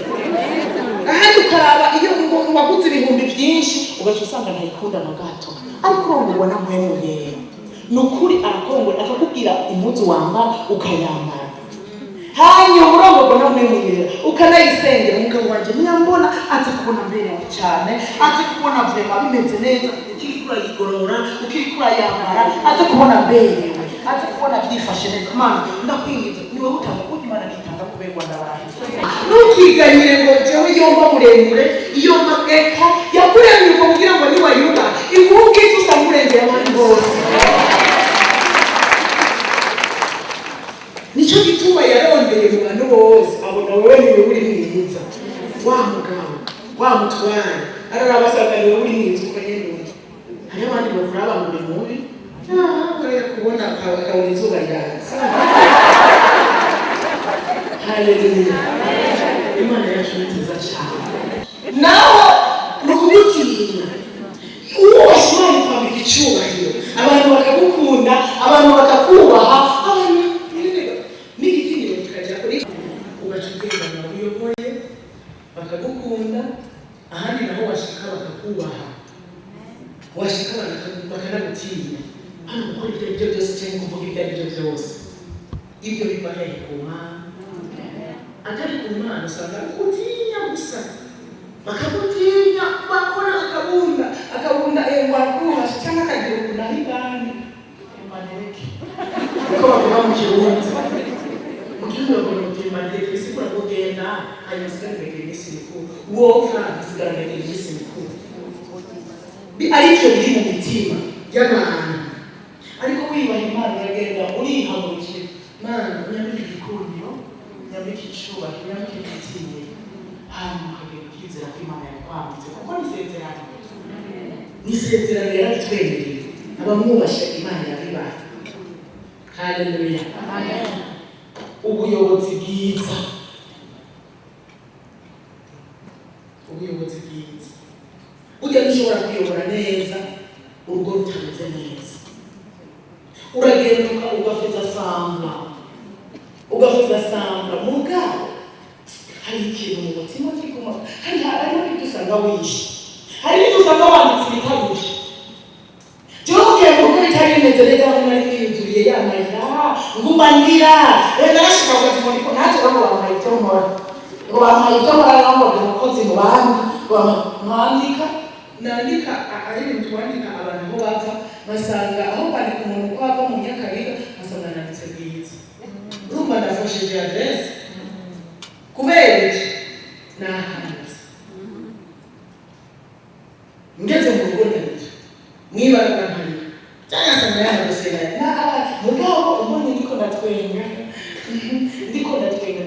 ahandi ukaraba iyo waguze ibihumbi byinshi ugaca usanga ntayikunda na gato ariko ubona mpemuyera ni ukuri arakongora akakubwira impuzu wambara ukayambara hanyuma urangwa na mwemuyera ukanayisengera umugabo wanjye ntiyambona azi kubona mbere cyane azi kubona vrema bimeze neza ukikura yigorora ukikura yambara azi kubona mberewe azi kubona byifashe neza Mana ndakwingiza niwe utanga kuko Imana nitanga kuberwa n'abantu ntukiganyire ngo jewe yomba muremure yomba eka yakuremye uko kugira ngo niwayuba iguruke tusamurengera abandi bose nicyo gituma yarondeye mu bantu bose abona wowe niwe uri mwiza wa mugabo wa mutware araraba asanga niwe uri mwiza uko nyene hariho abandi bakuraba muri mubi ureka kubona akabona izuba ryatse haleluya Imana yacu ni nziza cyane naho ni ukubitinya uwubashye Imana ikwambika icyubahiro abantu bakagukunda abantu bakakubaha abantu n'igitinyiro kikajya kuri ugaca ubwenge nawe uyoboye bakagukunda ahandi naho washika bakakubaha washika bakanagutinya hano gukora ibyo aribyo byose cyangwa kuvuga ibyo aribyo byose ibyo biva hehe ku Mana atari ku Mana usanga kutinya gusa bakagutinya bakora akabunda wakuhasha cyangwa akagira ukuntu ari bandi maneke uko bavuga mu kirundi mu kirundi bavuga ngo maneke bisigura kugenda hanyuma usigaragara iminsi mikuru wofa usigaragara iminsi mikuru aribyo biri mu mitima y'abantu ariko wibaha Imana uragenda urihagurukira Mana unyambike igikundiro unyambike icyubahiro unyambike igitinyiro hanyuma ukagenda ukizera ko Imana yakwambitse kuko n'isezerano yarabitwemereye abamwubashye Imana yabibaye haleluya ubuyobozi bwiza ujya ntushobora kuyobora neza urugo rutameze neza uragenda ugafeza samba umuyobozi ugasanga mugabo hari ikintu mu mutima kiguma hari n'ibyo usanga wishe hari n'ibyo usanga wanditse ibitabije jewe kugira ngo uko bitari bimeze neza hamwe nari niyuzuriye yamarira ngumanira rero narashika kugira ngo niko naje ngo bampaye ibyo nkora ngo bampaye ibyo nkora ngo ndi umukozi mu bandi nandika ari ibintu twandika abantu aho bava basanga aho kwandika umuntu uko ava mu Nyakabiga basanga nanditse bwiza urumva ndafashije adresse kubera iki nahanze ngeze mu rugo ndabije mwibarura mpari cyangwa se ndayana gusena mugabo umbonye ndiko ndatwenga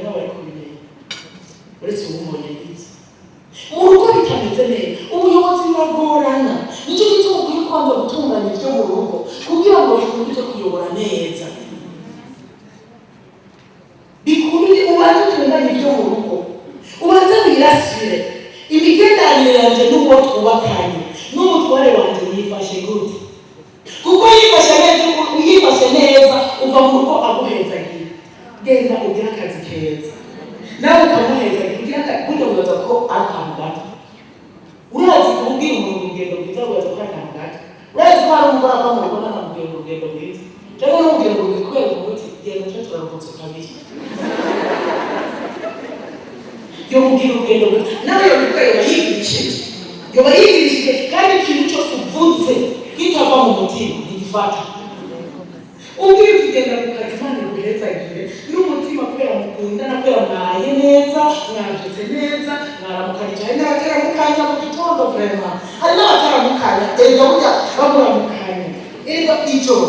nawe ariko bimenya uretse ubumbonye bwiza mu rugo bitameze neza ubuyobozi buragorana nicyo gituma ukwiye kubanza gutunganya ibyo mu rugo kugira ngo bikunde kuyobora neza bikunde ubanze utunganya ibyo mu rugo ubanze wirasire imigenderanire yanjye n'uwo twubakanye n'umutware wanjye yifashe gute kuko yifashe neza uva mu rugo aguhezagira genda ugira akazi keza nawe ukamuhezagira ugira akazi burya wibaza ko ari akantu gato urazi kubwira umuntu urugendo rwiza wibaza ko ari akantu gato urazi ko hari umugore ava mu rugo ntanamubwira urugendo rwiza cyangwa n'umubwira ngo kubera umuti genda cyo turaruhutse kabiri yo mubwira urugendo rwiza nawe yoba yigirishije kandi ikintu cyose uvuze kitava mu mutima ntigifata ubwira tugenda ku kazi Imana iguhezagiye n'umutima kubera mukundana kubera mwaye neza mwabyutse neza mwaramukanye hari n'abataramukanya mu gitondo vraiment hari n'abataramukanya erega burya bamuramukanya erega ijoro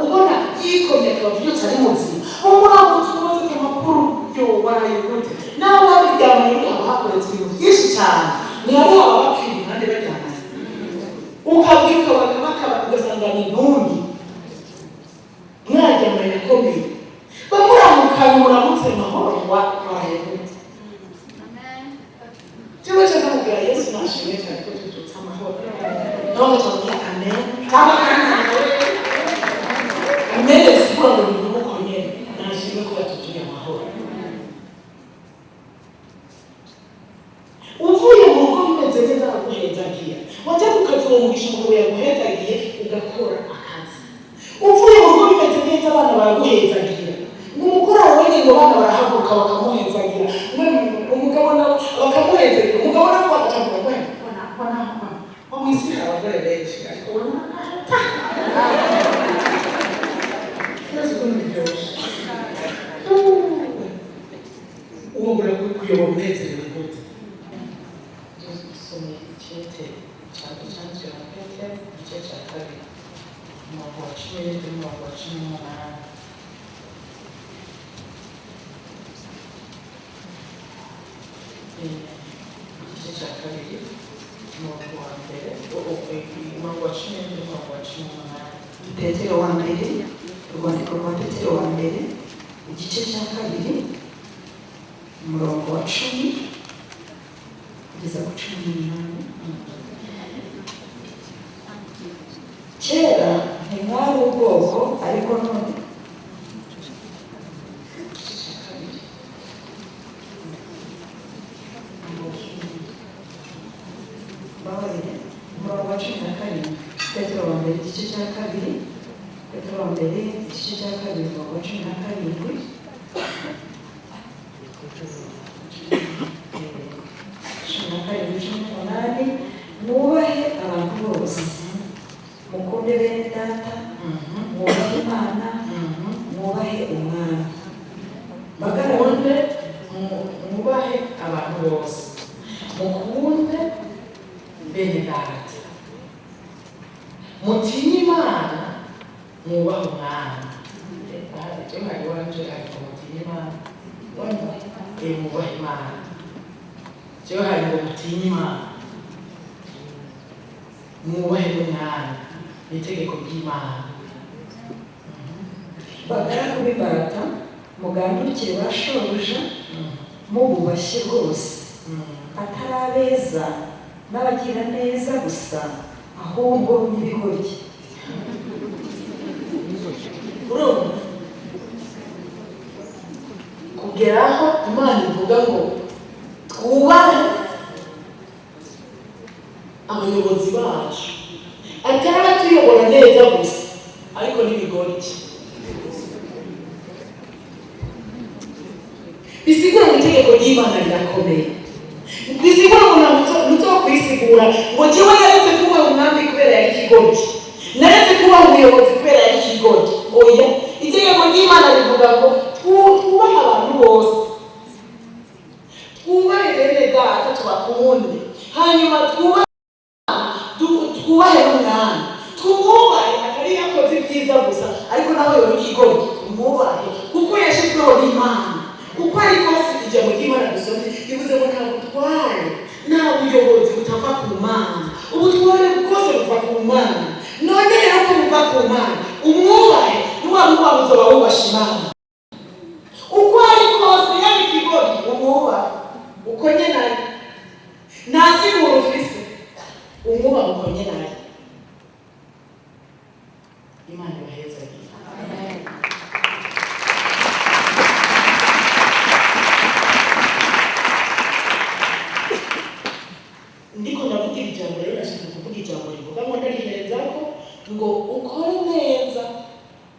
ubona yikomye akaba byose ari muzima umuramutse umaze amakuru yo barayigute nawe wabiryamanye haba hakoretse ibintu byinshi cyane ntihari haba bapfira impande bajyana ukabwika bakaba ugasanga ni intumbi mwaryamanye akomeye bamuramukanye muramutse mahoro warahegutse cyangwa cyangwa namubwira Yesu nashimye cyane ko tututse amahoro nawe cyangwa amen amen sibura ngo ni umukonye nashimye ko tutuye amahoro uvuye mu rugo bimeze neza araguhezagiye wajya gukatura umugisha ngo yaguhezagiye ugakora akazi uvuye mu rugo bimeze neza abana baraguhezagira umugore wawe ngo abana barahaguruka bakamuhezagira umugabo nawe bakamuhezagira umugabo nawe bakavuga ngo wa mu isi hari abagore benshi ariko ubona ntazi ko nibyoshye uwo mbura kuyobora unezerewe gute dusomye icyete cyanditswe na Petero igice cya kabiri umurongo wa 10 n'umurongo wa 18 igice cya kabiri umurongo wa mbere umurongo wa 10 n'umurongo wa 18 Petero wa mbere urwandiko rwa Petero wa mbere igice cya kabiri umurongo wa 10 kugeza ku 18 kera ntimwari ubwoko ariko none umurongo wa 12 Petero wa mbere igice cya kabiri Petero wa mbere igice cya kabiri umurongo wa 17 mwubahe abantu bose mukunde bene data mwubahe Imana mwubahe umwami bakunde mwubahe abantu bose mukunde bene data mutinye Imana mwubahe umwami icyo hari wanje ariko mutinye Imana mwubahe Imana icyo hari ngo mutinye Imana mwubahe n'umwami n'itegeko ry'Imana bagaragu b'imbata mugandukire ba shobuja mububashye rwose atari abeza n'abagira neza gusa ahubwo n'ibigoryi kugeraho Imana ivuga ngo twubahe abayobozi bacu, atari batuyobora neza gusa ariko n'ibigori iki bisigura mu itegeko ry'Imana rirakomeye. Bisigura ngo ntabwo kwisigura ngo jyewe naretse kuba umwami kubera yari ikigori, naretse kuba umuyobozi kubera yari ikigori. Oya, itegeko ry'Imana rivuga ngo twubahe abantu bose, twubahe bene data tubakunde, hanyuma twubahe n'umwami, tumwubahe atari yakoze ibyiza gusa ariko naho yori ikigori tumwubahe kuko yashizweho n'Imana. Uko ari kose ijambo ry'Imana dusomye bivuze ngo nta butware nta buyobozi butava ku Mana, ubutware bwose buva ku Mana. None rero ko buva ku Mana, umwubahe n'uwamubaha uzoba wubasha Imana. Uko ari kose yaba ikigori umwubahe uko nyene ari, nta siguro ufise umwubahe uko nyene ari. Imana ibaheze. Amen. Ndiko ndavuga ijambo rero, nashaka kuvuga ijambo rivuga ngo ndarihereza ko ngo ukore neza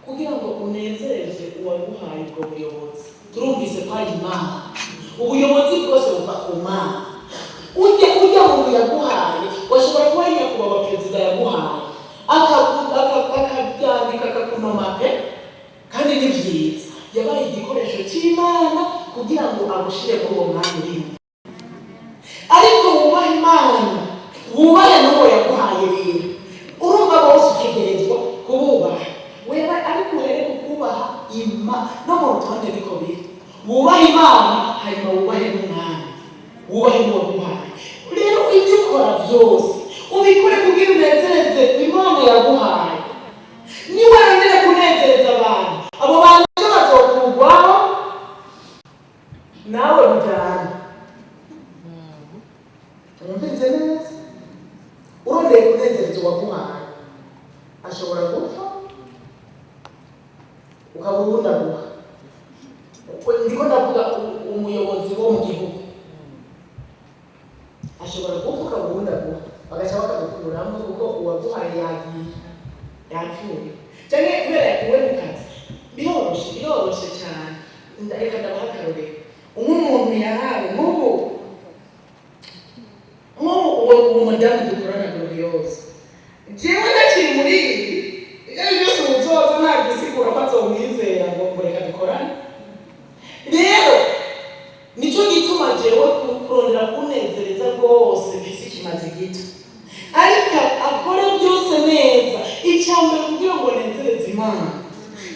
kugira ngo unezereze uwaguhaye ubwo buyobozi. Turumvise ko ari Imana, ubuyobozi bwose buva ku Mana. Ujya mu yaguhaye, washobora kuba ari nyakubahwa perezida yaguhaye akabyandika akakunoma pe, kandi ni byiza, yabaye igikoresho cy'Imana kugira ngo agushire kuri uwo mwanya urimo. Ariko wubahe Imana, wubahe n'uwo yaguhaye rero. Urumva bose utegerezwa kububaha. Wewe ariko uhere kukubaha Imana no mu rutonde niko biri. Wubahe Imana hanyuma wubahe n'umwami, wubahe n'uwo yaguhaye. Rero ibyo ukora byose ubikore kugira unezereze Imana yaguhaye. Niwe wendera kunezereza abantu, abo bantu bazokugwaho nawe mujyana. Urumvise neza? Urondeye kunezereza uwaguhaye ashobora gupfa ukaburundaguha. Ndiko ndavuga umuyobozi wo mu gihugu ashobora gupfa ukaburundaguha, bagaca bakagukuramo kuko uwaguhaye yagiye yapfuye cyangwa kubera yakuwe mu kazi. Biroroshe cyane. Reka ndabaha akarorero. Umuntu yahawe nk'ubu uwo mudamu dukorana gloriose, jewe ndakiri muri ibi ibyo byose ubuzoza nta gisigura ko azomwizera ngo reka dukorane. Rero nicyo gituma jewe kurondera kunezereza rwose mbese kimaze gito, ariko akore byose neza icyambere kugira ngo nezereze Imana.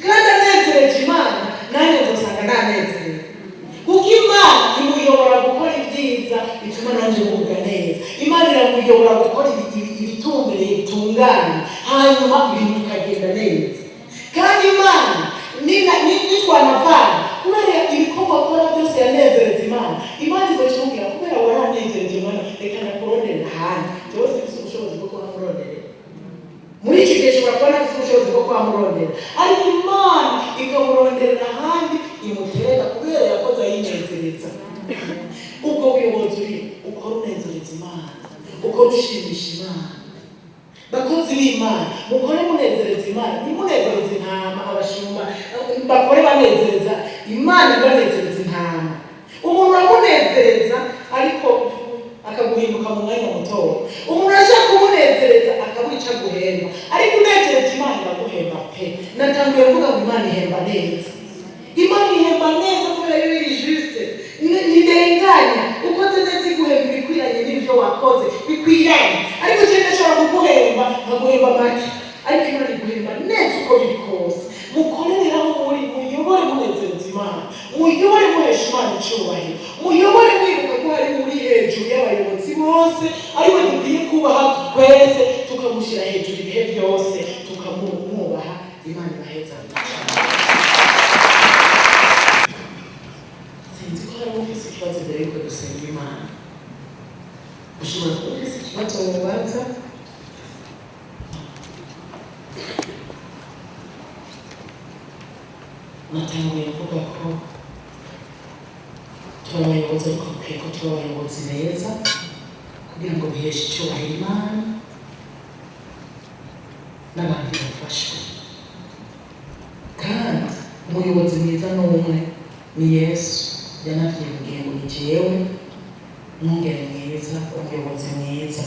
Kandi anezereje Imana nanjye nzosanga nanezerewe, kuko Imana imuyobora gukora ibyiza bituma nanjye ngubwa neza. Imana iramuyobora gukora ibitumbereye bitunganye, hanyuma ibintu bikagenda neza. Kandi Imana nitwanavana kubera ibikorwa akora byose yanezereza Imana, Imana izokimubwira kubera waranezereje Imana reka ndakurondera ahandi. Byose bifite ubushobozi bwo kuhamurondera. Muri iki gihe ushobora kuba nafite ubushobozi bwo kuhamurondera, ariko Imana ikamurondera ahandi imutereka kubera yakoze ayinezereza. Ubwo buyobozi uri ukora unezereza Imana, ukora ushimisha Imana. Bakozi b'Imana mukore munezereza Imana, nimunezereza intama. Abashumba bakore banezereza Imana, banezereza intama. Umuntu uramunezereza ariko akaguhinduka mu mwanya mutoya. Umuntu ashaka kumunezereza akawica guhemba, ariko unezereza Imana iraguhemba pe. Natangiye kuvuga ngo Imana ihemba neza. Imana ihemba neza kubera yo iri juste, nidenganya ukoze neza iguhemba bikwiranye n'ibyo wakoze bikwiranye. Ariko cyane ashobora kuguhemba nkaguhemba make, ariko Imana iguhemba neza uko biri kose. Mukorera aho muri, muyobore munezereza Imana, muyobore muhesha Imana icyubahiro, muyobore mwibuka ko hari muri hejuru y'abayobozi bose, ariwe dukwiye kubaha twese, tukamushyira hejuru ibihe byose, tukamwubaha. Imana ibaheza. Sinzi ko hari ufise ikibazo mbere yuko dusenga Imana. Ushobora kuba ufise ikibazo mubanza. Natangiye kuvuga ko tuba abayobozi beza kugira ngo biheshe icyubahiro Imana n'abandi bafashwe. Kandi umuyobozi mwiza ni umwe, ni Yesu. Yanavyivugiye ngo ni jewe mwungere mwiza, umuyobozi mwiza.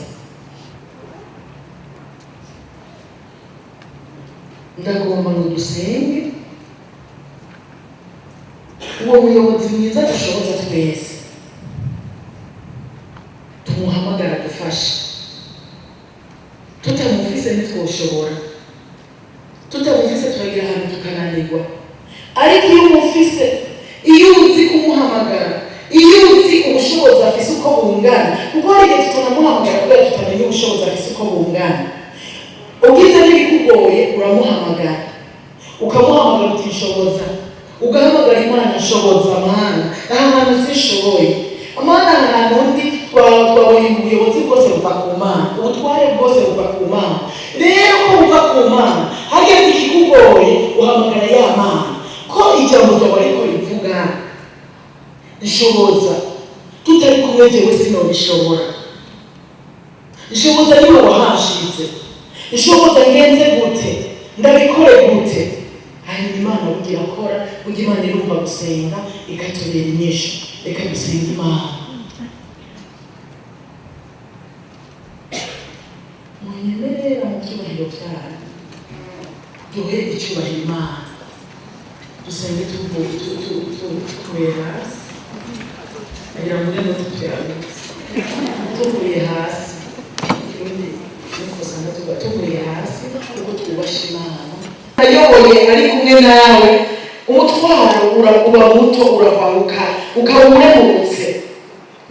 Ndagomba ngo dusenge uwo muyobozi mwiza dushoboza twese, tumuhamagara dufashe. Tutamufise ntitwoshobora, tutamufise turagira ahantu tukananirwa. Ariko iyo umufise, iyo uzi kumuhamagara, iyo uzi ubushobozi afise uko bungana, kuko hari igihe tutanamuhamagara kubera tutamenya ubushobozi afise uko bungana. Ugize n'ibikugoye uramuhamagara, ukamuhamagara utishoboza, ugahamagara Imana nshoboza Mana, aha hantu sishoboye. Amana ahantu ndi twabonye ubuyobozi bwose buva ku Mana, ubutware bwose buva ku Mana. Rero ko buva ku Mana, hageze ikikugoye uhamagara ya Mana. Ko ijambo ryawe ariko rivuga nshoboza, tutari kumwe jewe sinobishobora. Nshoboza niwe wahashitse, nshoboza ngenze gute, ndabikore gute. Hanyuma Imana bugira akora, bugira Imana irumva gusenga ikatubera inyishu. Reka dusenga Imana. Munyemerera mu cyubahiro cyawe, duhe icyubahiro Imana. Dusenge tuvuye hasi, agira ngo rero tuvuye hasi, tuvuye hasi kuko twubasha Imana. Ayoboye ari kumwe nawe, umutwaro uba muto urabaruka, ukaba uremutse.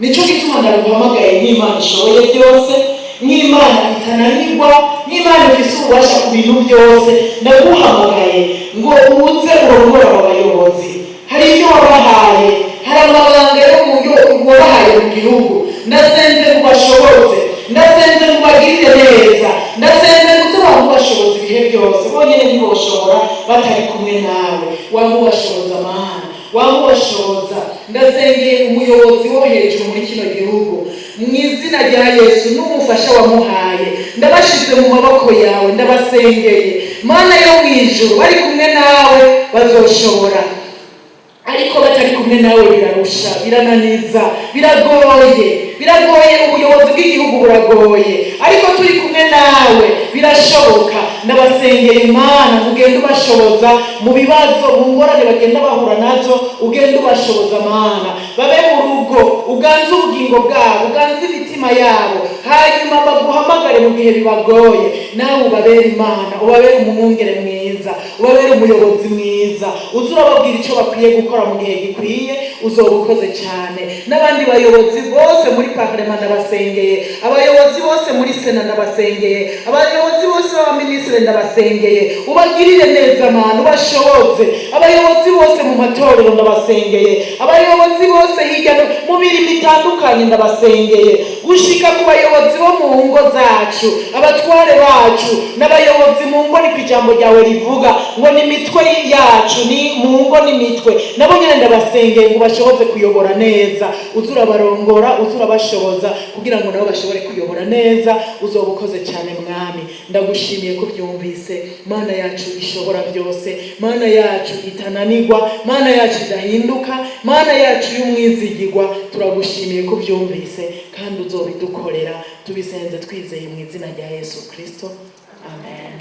Nicyo gituma ndaguhamagaye nk'Imana ishoboye byose, nk'Imana itananirwa, nk'Imana ifise ububasha ku bintu byose. Ndaguhamagaye ngo uze urongore aba bayobozi. Hari ibyo wabahaye, hari amabanga yo mu buryo wabahaye mu gihugu. Ndasenze ngo bashoboze, ndasenze ngo bagirire neza, ndasenze ngo tubahe ubashobozi ibihe byose. Bonyine ntiboshobora batari kumwe nawe. Wamubashoboza Mana, wamubashoboza. Ndasengeye umuyobozi wo hejuru muri kino gihugu mu izina rya Yesu, n'umufasha wamuhaye ndabashize mu maboko yawe. Ndabasengeye Mana yo mu ijuru, bari kumwe nawe bazoshobora, ariko batari kumwe nawe birarusha, birananiza, biragoye. Ubuyobozi bw'igihugu buragoye, ariko turi kumwe nawe birashoboka. Ndabasengeye Imana, ugende ubashoboza mu bibazo, mu ngorane bagenda bahura nazo, ugende ubashoboza Mana. Babe mu rugo, uganze ubugingo bwabo, uganze imitima yabo, hanyuma baguhamagare mu gihe bibagoye. Nawe ubabere Imana, ubabere umwungere mwiza, ubabere umuyobozi mwiza. Uzi urababwira icyo bakwiye gukora mu gihe gikwiye, uzoba ukoze cyane. N'abandi bayobozi bose muri Parlement ndabasengeye, abayobozi bose muri Sena ndabasengeye, abayobozi bose b'abaminisitiri ndabasengeye. Ubagirire neza Mana, ubashoboze. Abayobozi bose mu matorero ndabasengeye, abayobozi bose hirya mu mirimo itandukanye ndabasengeye. Gushika ku bayobozi bo mu ngo zacu, abatware bacu n'abayobozi mu ngo, ni ku ijambo ryawe rivuga ngo ni mitwe yacu, ni mu ngo n'imitwe. Nabo nyine ndabasengeye ngo bashoboze kuyobora neza. Uzura barongora, uzura bashoboza kugira ngo nabo bashobore kuyobora neza. Uzoba ukoze cyane Mwami. Ndagushimiye ko byumvise. Mana yacu ishobora byose, Mana yacu itananirwa, Mana yacu idahinduka, Mana yacu y'umwizigirwa. Turagushimiye ko byumvise kandi uzobidukorera. Tubisenze twizeye mu izina rya Yesu Kristo, amen.